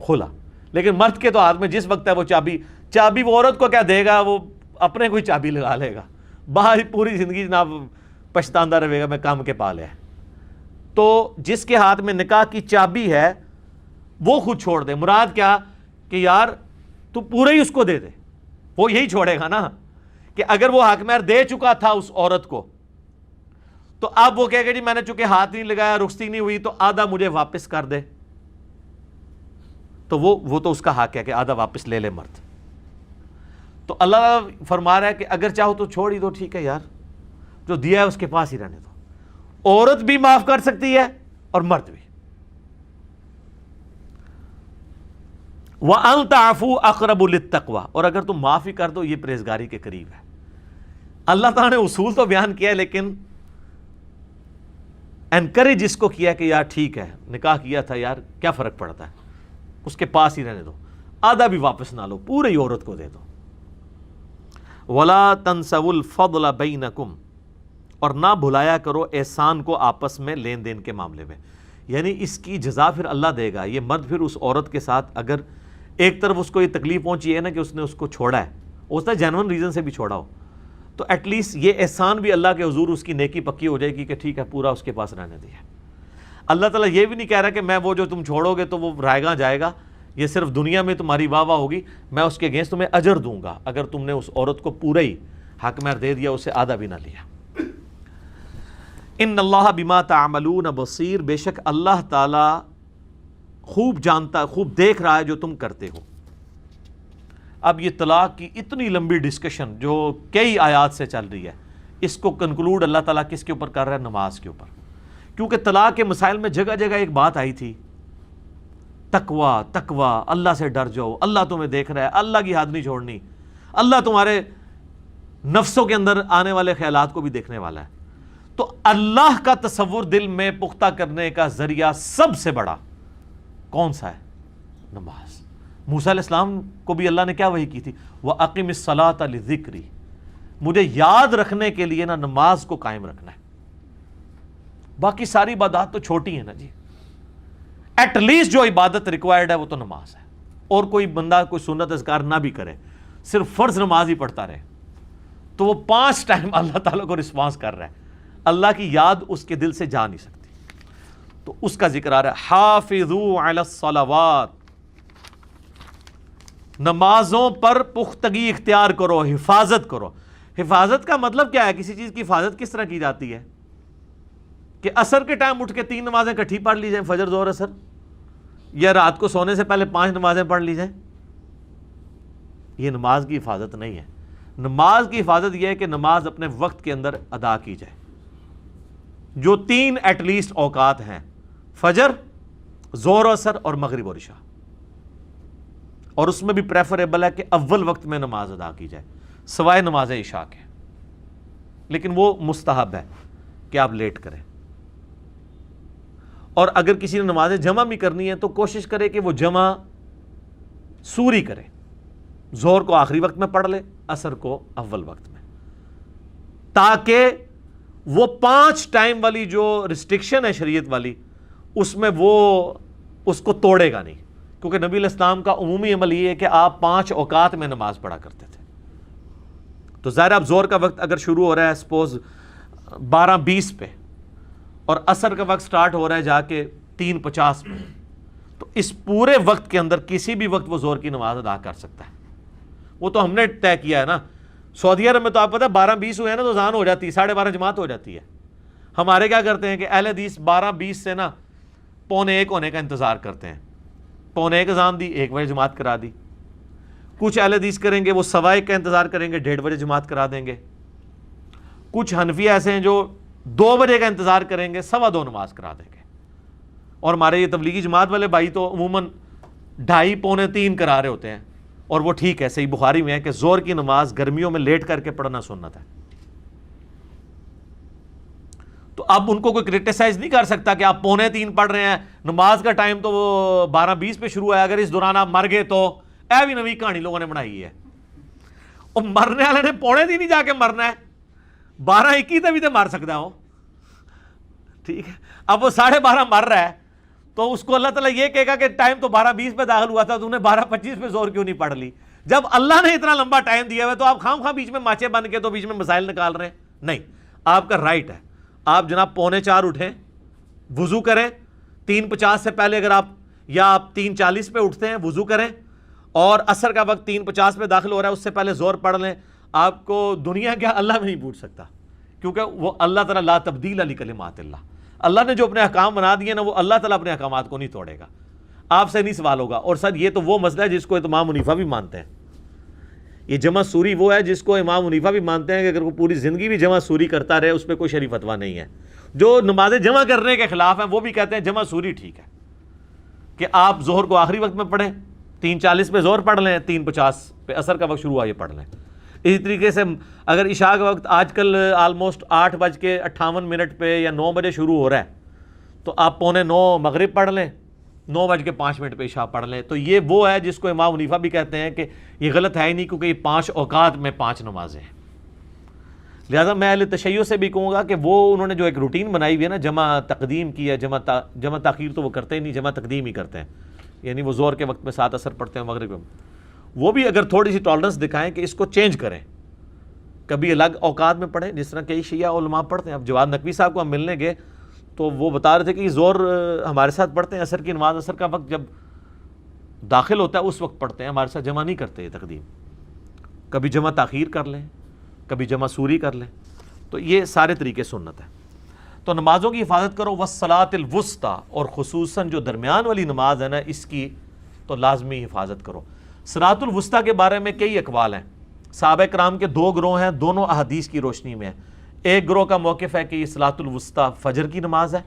کھلا. لیکن مرد کے تو ہاتھ میں جس وقت ہے وہ چابی وہ عورت کو کیا دے گا، وہ اپنے کوئی چابی لگا لے گا، باہر پوری زندگی جناب پچھتاندہ رہے گا میں کام کے پا لیا. تو جس کے ہاتھ میں نکاح کی چابی ہے وہ خود چھوڑ دے. مراد کیا کہ یار تو پورے ہی اس کو دے دے، وہ یہی چھوڑے گا نا. کہ اگر وہ حق مہر دے چکا تھا اس عورت کو تو اب وہ کہے گا جی میں نے چونکہ ہاتھ نہیں لگایا، رخصتی نہیں ہوئی، تو آدھا مجھے واپس کر دے. تو وہ تو اس کا حق ہے کہ آدھا واپس لے لے مرد. تو اللہ فرما رہا ہے کہ اگر چاہو تو چھوڑ ہی دو، ٹھیک ہے یار جو دیا ہے اس کے پاس ہی رہنے دو. عورت بھی معاف کر سکتی ہے اور مرد بھی. وَأَن تَعْفُوا أَقْرَبُ لِلتَّقْوَىٰ، اور اگر تم معافی کر دو یہ پرہیزگاری کے قریب ہے۔ اللہ تعالیٰ نے اصول تو بیان کیا ہے، لیکن انکریج اس کو کیا کہ یار ٹھیک ہے، نکاح کیا تھا یار، کیا فرق پڑتا ہے، اس کے پاس ہی رہنے دو، آدھا بھی واپس نہ لو، پوری عورت کو دے دو۔ وَلَا تَنْسَوُا الْفَضْلَ بَيْنَكُمْ، اور نہ بھلایا کرو احسان کو آپس میں لین دین کے معاملے میں، یعنی اس کی جزا پھر اللہ دے گا۔ یہ مرد پھر اس عورت کے ساتھ اگر ایک طرف اس کو یہ تکلیف پہنچی ہے نا کہ اس نے اس کو چھوڑا ہے، اس نے جینون ریزن سے بھی چھوڑا ہو، تو ایٹ لیسٹ یہ احسان بھی اللہ کے حضور اس کی نیکی پکی ہو جائے گی کہ ٹھیک ہے پورا اس کے پاس رہنے دیا۔ اللہ تعالیٰ یہ بھی نہیں کہہ رہا کہ میں وہ جو تم چھوڑو گے تو وہ رائے گاں جائے گا، یہ صرف دنیا میں تمہاری واہ واہ ہوگی، میں اس کے اگینسٹ تمہیں اجر دوں گا اگر تم نے اس عورت کو پورا ہی حق مہر دے دیا، اسے آدھا بھی نہ لیا۔ ان اللہ بما تعملون بصیر، بے شک اللہ تعالیٰ خوب جانتا، خوب دیکھ رہا ہے جو تم کرتے ہو۔ اب یہ طلاق کی اتنی لمبی ڈسکشن جو کئی آیات سے چل رہی ہے، اس کو کنکلوڈ اللہ تعالیٰ کس کے اوپر کر رہا ہے؟ نماز کے اوپر، کیونکہ طلاق کے مسائل میں جگہ جگہ ایک بات آئی تھی، تقوی، تقوی، اللہ سے ڈر جاؤ، اللہ تمہیں دیکھ رہا ہے، اللہ کی حد نہیں چھوڑنی، اللہ تمہارے نفسوں کے اندر آنے والے خیالات کو بھی دیکھنے والا ہے۔ تو اللہ کا تصور دل میں پختہ کرنے کا ذریعہ سب سے بڑا کون سا ہے؟ نماز۔ موسیٰ علیہ السلام کو بھی اللہ نے کیا وحی کی تھی؟ وَأَقِمِ الصَّلَاةَ لِذِكْرِي، مجھے یاد رکھنے کے لیے نا نماز کو قائم رکھنا ہے۔ باقی ساری عبادات تو چھوٹی ہیں نا جی، ایٹ لیسٹ جو عبادت ریکوائرڈ ہے وہ تو نماز ہے۔ اور کوئی بندہ کوئی سنت اذکار نہ بھی کرے، صرف فرض نماز ہی پڑھتا رہے، تو وہ 5 ٹائم اللہ تعالیٰ کو رسپانس کر رہا ہے، اللہ کی یاد اس کے دل سے جا نہیں سکتی۔ تو اس کا ذکر آ رہا ہے، حافظوا علی الصلوات، نمازوں پر پختگی اختیار کرو، حفاظت کرو۔ حفاظت کا مطلب کیا ہے؟ کسی چیز کی حفاظت کس طرح کی جاتی ہے؟ کہ عصر کے ٹائم اٹھ کے 3 نمازیں اکٹھی پڑھ لی جائیں، فجر ظہر عصر، یا رات کو سونے سے پہلے 5 نمازیں پڑھ لی جائیں؟ یہ نماز کی حفاظت نہیں ہے۔ نماز کی حفاظت یہ ہے کہ نماز اپنے وقت کے اندر ادا کی جائے، جو 3 ایٹ لیسٹ اوقات ہیں، فجر، ظہر و عصر اور مغرب اور عشاء، اور اس میں بھی پریفریبل ہے کہ اول وقت میں نماز ادا کی جائے سوائے نماز عشاء کے، لیکن وہ مستحب ہے کہ آپ لیٹ کریں۔ اور اگر کسی نے نماز جمع بھی کرنی ہے تو کوشش کرے کہ وہ جمع سوری کرے، ظہر کو آخری وقت میں پڑھ لے، عصر کو اول وقت میں، تاکہ وہ 5 ٹائم والی جو ریسٹرکشن ہے شریعت والی، اس میں وہ اس کو توڑے گا نہیں، کیونکہ نبی علیہ السلام کا عمومی عمل یہ ہے کہ آپ 5 اوقات میں نماز پڑھا کرتے تھے۔ تو ظاہر اب ظہر کا وقت اگر شروع ہو رہا ہے سپوز 12:20 پہ، اور عصر کا وقت سٹارٹ ہو رہا ہے جا کے 3:50 پہ، تو اس پورے وقت کے اندر کسی بھی وقت وہ ظہر کی نماز ادا کر سکتا ہے۔ وہ تو ہم نے طے کیا ہے نا، سعودی عرب میں تو آپ پتہ 12:20 ہوئے ہیں نا تو اذان ہو جاتی ہے، 12:30 جماعت ہو جاتی ہے۔ ہمارے کیا کرتے ہیں کہ اہل حدیث 12:20 سے نا 12:45 ہونے کا انتظار کرتے ہیں، 12:45 اذان دی، 1 بجے جماعت کرا دی۔ کچھ اہل حدیث کریں گے وہ 1:15 کا انتظار کریں گے، 1:30 بجے جماعت کرا دیں گے۔ کچھ حنفی ایسے ہیں جو 2 بجے کا انتظار کریں گے، 2:15 نماز کرا دیں گے۔ اور ہمارے یہ تبلیغی جماعت والے بھائی تو عموماً 2:30 پونے 3 کرا رہے ہوتے ہیں، اور وہ ٹھیک ہے، صحیح بخاری میں ہے کہ ظہر کی نماز گرمیوں میں لیٹ کر کے پڑھنا سنت ہے۔ تو اب ان کو کوئی کرٹیسائز نہیں کر سکتا کہ آپ 2:45 پڑھ رہے ہیں، نماز کا ٹائم تو وہ 12:20 پہ شروع ہے، اگر اس دوران آپ مر گئے تو اے بھی نوی کہانی لوگوں نے بنائی ہے۔ اور مرنے والے نے 2:45 نہیں جا کے مرنا ہے، 12:21 تک بھی تو مر سکتا ہو، ٹھیک ہے۔ اب وہ 12:30 مر رہا ہے تو اس کو اللہ تعالیٰ یہ کہے گا کہ ٹائم تو 12:20 پہ داخل ہوا تھا، تو انہیں 12:25 پہ ظہر کیوں نہیں پڑھ لی؟ جب اللہ نے اتنا لمبا ٹائم دیا ہوا تو آپ خام خواہ بیچ میں ماچے بن کے تو بیچ میں مسائل نکال رہے ہیں؟ نہیں، آپ کا رائٹ ہے، آپ جناب 3:45 اٹھیں، وضو کریں، 3:50 سے پہلے اگر آپ، یا آپ 3:40 پہ اٹھتے ہیں وضو کریں، اور عصر کا وقت 3:50 پہ داخل ہو رہا ہے اس سے پہلے ظہر پڑھ لیں۔ آپ کو دنیا کیا اللہ میں نہیں پوچھ سکتا، کیونکہ وہ اللہ تعالیٰ لا تبدیل لکلمات اللہ، اللہ نے جو اپنے احکام بنا دیے نا وہ اللہ تعالیٰ اپنے احکامات کو نہیں توڑے گا، آپ سے نہیں سوال ہوگا۔ اور سر یہ تو وہ مسئلہ ہے جس کو امام حنیفہ بھی مانتے ہیں، یہ جمع سوری وہ ہے جس کو امام حنیفہ بھی مانتے ہیں کہ اگر وہ پوری زندگی بھی جمع سوری کرتا رہے اس پہ کوئی شرعی فتویٰ نہیں ہے۔ جو نمازیں جمع کرنے کے خلاف ہیں وہ بھی کہتے ہیں جمع سوری ٹھیک ہے، کہ آپ ظہر کو آخری وقت میں پڑھیں، 3:40 پہ ظہر پڑھ لیں، 3:50 پہ عصر کا وقت شروع ہوا یہ پڑھ لیں۔ اسی طریقے سے اگر عشاء کا وقت آج کل آلموسٹ 8:58 پہ یا 9 بجے شروع ہو رہا ہے تو آپ 8:45 مغرب پڑھ لیں، 9:05 پہ عشاء پڑھ لیں۔ تو یہ وہ ہے جس کو امام حنیفہ بھی کہتے ہیں کہ یہ غلط ہے ہی نہیں، کیونکہ یہ 5 اوقات میں 5 نمازیں ہیں۔ لہٰذا میں اہل تشیع سے بھی کہوں گا کہ وہ انہوں نے جو ایک روٹین بنائی ہوئی ہے نا، جمع تقدیم کی ہے، جمع تاخیر تو وہ کرتے ہی نہیں، جمع تقدیم ہی کرتے ہیں، یعنی وہ ظہر کے وقت میں 7 عصر پڑھتے ہیں، مغرب میں، وہ بھی اگر تھوڑی سی ٹالرنس دکھائیں کہ اس کو چینج کریں، کبھی الگ اوقات میں پڑھیں، جس طرح کئی شیعہ علماء پڑھتے ہیں۔ اب جواد نقوی صاحب کو ہم ملنے گئے تو وہ بتا رہے تھے کہ ظہر ہمارے ساتھ پڑھتے ہیں، عصر کی نماز عصر کا وقت جب داخل ہوتا ہے اس وقت پڑھتے ہیں، ہمارے ساتھ جمع نہیں کرتے یہ تقدیم، کبھی جمع تاخیر کر لیں، کبھی جمع سوری کر لیں، تو یہ سارے طریقے سنت ہے۔ تو نمازوں کی حفاظت کرو، والصلاۃ الوسطیٰ، اور خصوصاً جو درمیان والی نماز ہے نا اس کی تو لازمی حفاظت کرو۔ صلاۃ الوسطیٰ کے بارے میں کئی اقوال ہیں، صحابہ کرام کے 2 گروہ ہیں، دونوں احادیث کی روشنی میں ہیں۔ ایک گروہ کا موقف ہے کہ یہ صلاۃ الوسطیٰ فجر کی نماز ہے،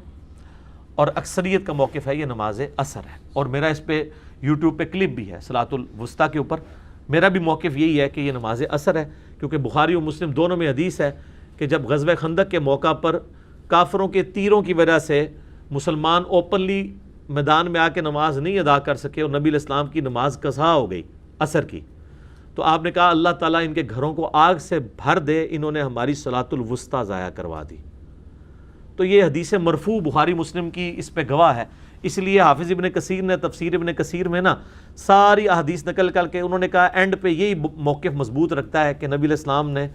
اور اکثریت کا موقف ہے یہ نماز عصر ہے، اور میرا اس پہ یوٹیوب پہ کلپ بھی ہے صلاۃ الوسطیٰ کے اوپر۔ میرا بھی موقف یہی ہے کہ یہ نماز عصر ہے، کیونکہ بخاری و مسلم دونوں میں حدیث ہے کہ جب غزوہ خندق کے موقع پر کافروں کے تیروں کی وجہ سے مسلمان اوپنلی میدان میں آ کے نماز نہیں ادا کر سکے اور نبی علیہ السلام کی نماز قضا ہو گئی عصر کی، تو آپ نے کہا اللہ تعالیٰ ان کے گھروں کو آگ سے بھر دے، انہوں نے ہماری صلاۃ الوسطیٰ ضائع کروا دی۔ تو یہ حدیث مرفوع بخاری مسلم کی اس پہ گواہ ہے، اس لیے حافظ ابن کثیر نے تفسیر ابن کثیر میں نا ساری احادیث نقل کر کے انہوں نے کہا اینڈ پہ یہی موقف مضبوط رکھتا ہے کہ نبی علیہ السلام نے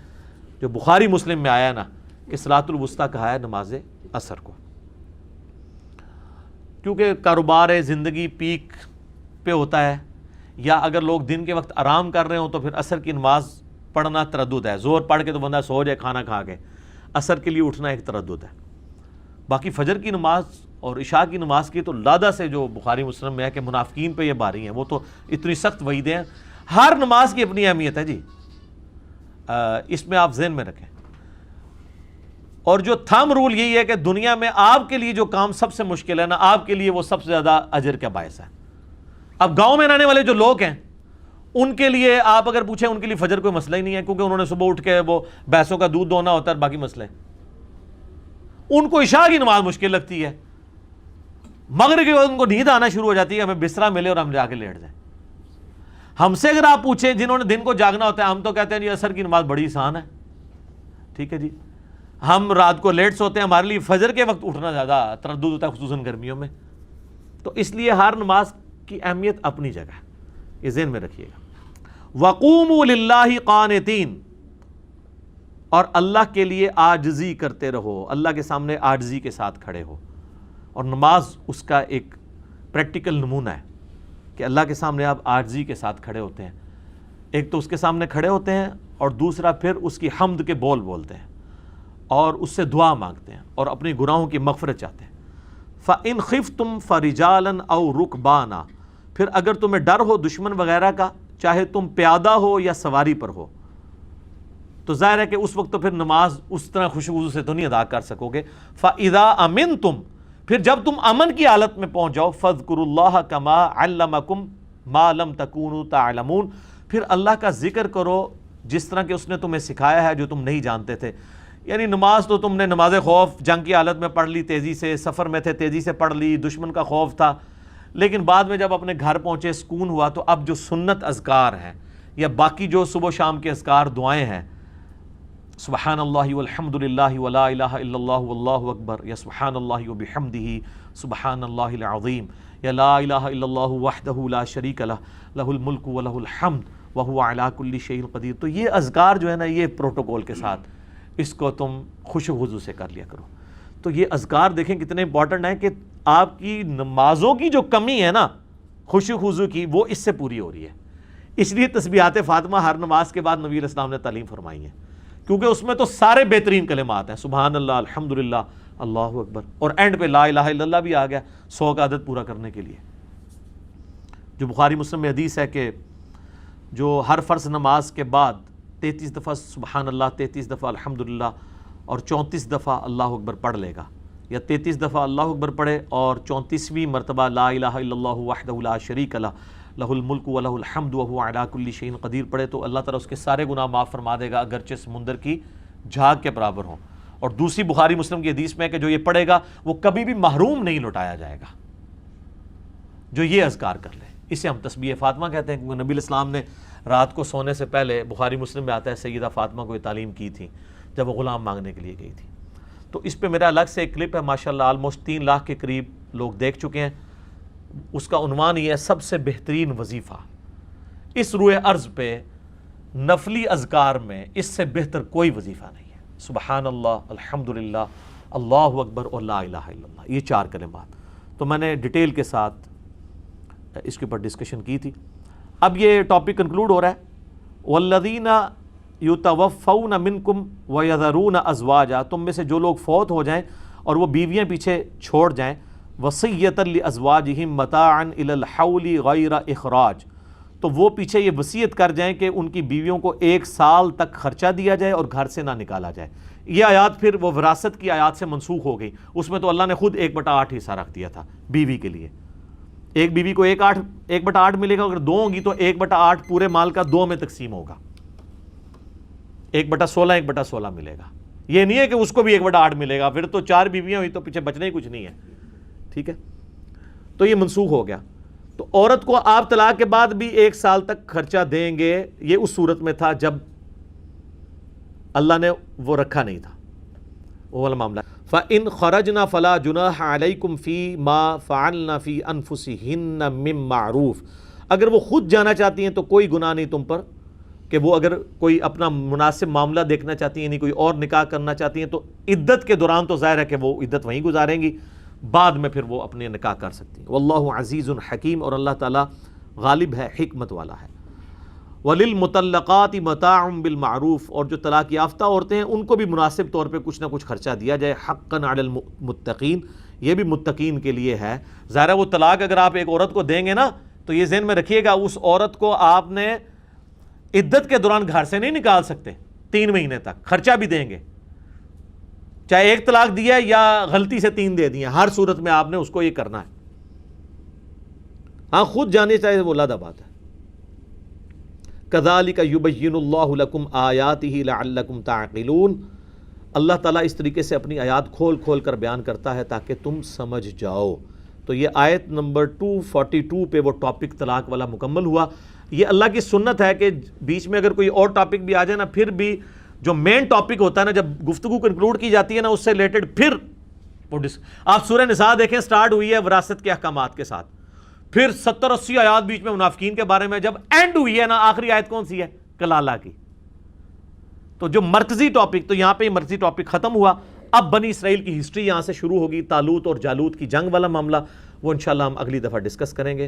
جو بخاری مسلم میں آیا نا کہ صلاۃ الوسطیٰ کہا ہے نماز عصر کو، کیونکہ کاروبار زندگی پیک پہ ہوتا ہے، یا اگر لوگ دن کے وقت آرام کر رہے ہوں تو پھر عصر کی نماز پڑھنا تردد ہے، زور پڑھ کے تو بندہ سو جائے کھانا کھا کے، عصر کے لیے اٹھنا ایک تردد ہے۔ باقی فجر کی نماز اور عشاء کی نماز کی تو لادہ سے جو بخاری مسلم میں ہے کہ منافقین پہ یہ باری ہیں، وہ تو اتنی سخت وعیدیں ہیں۔ ہر نماز کی اپنی اہمیت ہے جی، اس میں آپ ذہن میں رکھیں۔ اور جو تھم رول یہی ہے کہ دنیا میں آپ کے لیے جو کام سب سے مشکل ہے نا، آپ کے لیے وہ سب سے زیادہ اجر کا باعث ہے۔ اب گاؤں میں رہنے والے جو لوگ ہیں ان کے لیے آپ اگر پوچھیں، ان کے لیے فجر کوئی مسئلہ ہی نہیں ہے، کیونکہ انہوں نے صبح اٹھ کے وہ بھینسوں کا دودھ دونا ہوتا ہے، باقی مسئلے ان کو عشاء کی نماز مشکل لگتی ہے، مغرب کے بعد ان کو نیند آنا شروع ہو جاتی ہے، ہمیں بسترا ملے اور ہم جا کے لیٹ جائیں۔ ہم سے اگر آپ پوچھیں جنہوں نے دن کو جاگنا ہوتا ہے، ہم تو کہتے ہیں جی عصر کی نماز بڑی آسان ہے، ٹھیک ہے جی، ہم رات کو لیٹ سوتے ہیں، ہمارے لیے فجر کے وقت اٹھنا زیادہ تردد ہوتا ہے، خصوصاً گرمیوں میں۔ تو اس لیے ہر نماز کی اہمیت اپنی جگہ ہے، یہ ذہن میں رکھیے گا۔ وَقُومُوا لِلَّهِ قَانِتِينَ، اور اللہ کے لیے عاجزی کرتے رہو، اللہ کے سامنے عاجزی کے ساتھ کھڑے ہو، اور نماز اس کا ایک پریکٹیکل نمونہ ہے کہ اللہ کے سامنے آپ عاجزی کے ساتھ کھڑے ہوتے ہیں۔ ایک تو اس کے سامنے کھڑے ہوتے ہیں، اور دوسرا پھر اس کی حمد کے بول بولتے ہیں اور اس سے دعا مانگتے ہیں اور اپنی گناہوں کی مغفرت چاہتے ہیں۔ فَإِنْ خِفْتُمْ فَرِجَالًا أَوْ رُكْبَانًا، پھر اگر تمہیں ڈر ہو دشمن وغیرہ کا، چاہے تم پیادہ ہو یا سواری پر ہو، تو ظاہر ہے کہ اس وقت تو پھر نماز اس طرح خشوع سے تو نہیں ادا کر سکو گے۔ فَإِذَا أَمِنْتُمْ، پھر جب تم امن کی حالت میں پہنچ جاؤ، فَاذْكُرُوا اللَّهَ كَمَا عَلَّمَكُمْ مَا لَمْ تَكُونُوا تَعْلَمُونَ، پھر اللہ کا ذکر کرو جس طرح کہ اس نے تمہیں سکھایا ہے جو تم نہیں جانتے تھے۔ یعنی نماز تو تم نے نماز خوف جنگ کی حالت میں پڑھ لی، تیزی سے سفر میں تھے تیزی سے پڑھ لی، دشمن کا خوف تھا، لیکن بعد میں جب اپنے گھر پہنچے سکون ہوا، تو اب جو سنت اذکار ہیں یا باقی جو صبح و شام کے اذکار دعائیں ہیں، سبحان اللہ والحمد للہ ولا الہ الا اللہ واللہ اکبر، یا سبحان اللہ وبحمدہ سبحان اللہ العظیم، یا لا الہ الا اللہ وحدہ لا شریک لہ لہ الملک ولہ الحمد وہو علی کل شیء قدیر، تو یہ اذکار جو ہے نا، یہ پروٹوکول کے ساتھ اس کو تم خوش و خضوع سے کر لیا کرو۔ تو یہ اذکار دیکھیں کتنے امپورٹنٹ ہیں کہ آپ کی نمازوں کی جو کمی ہے نا خوش و خضوع کی، وہ اس سے پوری ہو رہی ہے۔ اس لیے تسبیحات فاطمہ ہر نماز کے بعد نبی علیہ السلام نے تعلیم فرمائی ہے، کیونکہ اس میں تو سارے بہترین کلمات ہیں، سبحان اللہ، الحمدللہ، اللہ اکبر، اور اینڈ پہ لا الہ الا اللہ بھی آ گیا 100 کا عدد پورا کرنے کے لیے۔ جو بخاری مسلم میں حدیث ہے کہ جو ہر فرض نماز کے بعد 33 دفعہ سبحان اللہ، 33 دفعہ الحمدللہ اور 34 دفعہ اللہ اکبر پڑھ لے گا، یا 33 دفعہ اللہ اکبر پڑھے اور 34ویں مرتبہ لا الہ الا اللہ وحدہ لا شریک لہ لہ الملک و لہ الحمد وہو علی کل شیء قدیر پڑھے تو اللہ تعالیٰ اس کے سارے گناہ معاف فرما دے گا اگرچہ سمندر کی جھاگ کے برابر ہوں. اور دوسری بخاری مسلم کی حدیث میں کہ جو یہ پڑھے گا وہ کبھی بھی محروم نہیں لوٹایا جائے گا جو یہ اذکار کر لے. اسے ہم تسبیح فاطمہ کہتے ہیں کیونکہ نبی علیہ السلام نے رات کو سونے سے پہلے بخاری مسلم میں آتا ہے سیدہ فاطمہ کو یہ تعلیم کی تھی جب وہ غلام مانگنے کے لیے گئی تھی. تو اس پہ میرا الگ سے ایک کلپ ہے ماشاءاللہ آلموسٹ 3 لاکھ کے قریب لوگ دیکھ چکے ہیں. اس کا عنوان یہ ہے سب سے بہترین وظیفہ. اس روئے ارض پہ نفلی اذکار میں اس سے بہتر کوئی وظیفہ نہیں ہے. سبحان اللہ، الحمدللہ، اللہ اکبر اور لا الہ الا اللہ، یہ 4 کلمات. تو میں نے ڈیٹیل کے ساتھ اس کے اوپر ڈسکشن کی تھی. اب یہ ٹاپک کنکلوڈ ہو رہا ہے. والذین یتوفون منکم ویذرون ازواجا، تم میں سے جو لوگ فوت ہو جائیں اور وہ بیویاں پیچھے چھوڑ جائیں، وصیۃ لازواجہم متاعا الی الحول غیر اخراج، تو وہ پیچھے یہ وصیت کر جائیں کہ ان کی بیویوں کو 1 سال تک خرچہ دیا جائے اور گھر سے نہ نکالا جائے. یہ آیات پھر وہ وراثت کی آیات سے منسوخ ہو گئی. اس میں تو اللہ نے خود 1/8 حصہ رکھ دیا تھا بیوی کے لیے. ایک بیوی کو 1/8 ملے گا، اگر 2 ہوں گی تو 1/8 پورے مال کا 2 میں تقسیم ہوگا. 1/16 1/16 ملے گا. یہ نہیں ہے کہ اس کو بھی 1/8 ملے گا، پھر تو 4 بیویاں ہوئی تو پیچھے بچنا ہی کچھ نہیں ہے. ٹھیک ہے، تو یہ منسوخ ہو گیا. تو عورت کو آپ طلاق کے بعد بھی 1 سال تک خرچہ دیں گے. یہ اس صورت میں تھا جب اللہ نے وہ رکھا نہیں تھا، وہ والا معاملہ. فَإِنْ خَرَجْنَا فَلَا جُنَاحَ عَلَيْكُمْ فِي مَا فَعَلْنَا فِي أَنفُسِهِنَّ مِن مَّعْرُوف، اگر وہ خود جانا چاہتی ہیں تو کوئی گناہ نہیں تم پر کہ وہ اگر کوئی اپنا مناسب معاملہ دیکھنا چاہتی ہیں، یعنی کوئی اور نکاح کرنا چاہتی ہیں تو عدت کے دوران تو ظاہر ہے کہ وہ عدت وہیں گزاریں گی، بعد میں پھر وہ اپنے نکاح کر سکتی ہیں. واللہ عزیز حکیم، اور اللہ تعالیٰ غالب ہے، حکمت والا ہے. وَلِلْمُطَلَّقَاتِ مَتَاعٌ بِالْمَعْرُوف، اور جو طلاق یافتہ عورتیں ہیں ان کو بھی مناسب طور پہ کچھ نہ کچھ خرچہ دیا جائے. حقاً علی المتقین، یہ بھی متقین کے لیے ہے. ظاہر ہے وہ طلاق اگر آپ ایک عورت کو دیں گے نا تو یہ ذہن میں رکھیے گا اس عورت کو آپ نے عدت کے دوران گھر سے نہیں نکال سکتے. 3 مہینے تک خرچہ بھی دیں گے، چاہے 1 طلاق دیا ہے یا غلطی سے 3 دے دیا، ہر صورت میں آپ نے اس کو یہ کرنا ہے. ہاں خود جانے چاہے وہ علیحدہ بات ہے. کذالک یبین اللہ لکم آیاتہ لعلکم تعقلون، اللہ تعالیٰ اس طریقے سے اپنی آیات کھول کھول کر بیان کرتا ہے تاکہ تم سمجھ جاؤ. تو یہ آیت نمبر 242 پہ وہ ٹاپک طلاق والا مکمل ہوا. یہ اللہ کی سنت ہے کہ بیچ میں اگر کوئی اور ٹاپک بھی آ جائے نا، پھر بھی جو مین ٹاپک ہوتا ہے نا، جب گفتگو کنکلوڈ کی جاتی ہے نا، اس سے ریلیٹڈ پھر آپ سورہ نساء دیکھیں، سٹارٹ ہوئی ہے وراثت کے احکامات کے ساتھ، پھر 70-80 آیات بیچ میں منافقین کے بارے میں، جب اینڈ ہوئی ہے نا آخری آیت کون سی ہے؟ کلالہ کی. تو جو مرکزی ٹاپک، تو یہاں پہ یہ مرکزی ٹاپک ختم ہوا. اب بنی اسرائیل کی ہسٹری یہاں سے شروع ہوگی. طالوت اور جالوت کی جنگ والا معاملہ وہ انشاءاللہ ہم اگلی دفعہ ڈسکس کریں گے.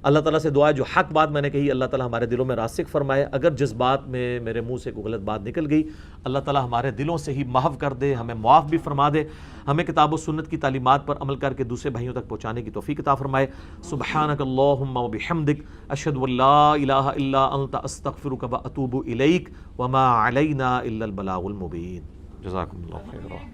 اللہ تعالیٰ سے دعا ہے جو حق بات میں نے کہی اللہ تعالیٰ ہمارے دلوں میں راسخ فرمائے. اگر جذبات میں میرے منہ سے کوئی غلط بات نکل گئی اللہ تعالیٰ ہمارے دلوں سے ہی محو کر دے، ہمیں معاف بھی فرما دے، ہمیں کتاب و سنت کی تعلیمات پر عمل کر کے دوسرے بھائیوں تک پہنچانے کی توفیق عطا فرمائے. سبحانک اللہم و بحمدک، اشہد ان لا الہ الا انت، استغفرک و اتوب الیک، وما علینا الا البلاغ المبین. جزاکم اللہ خیرا.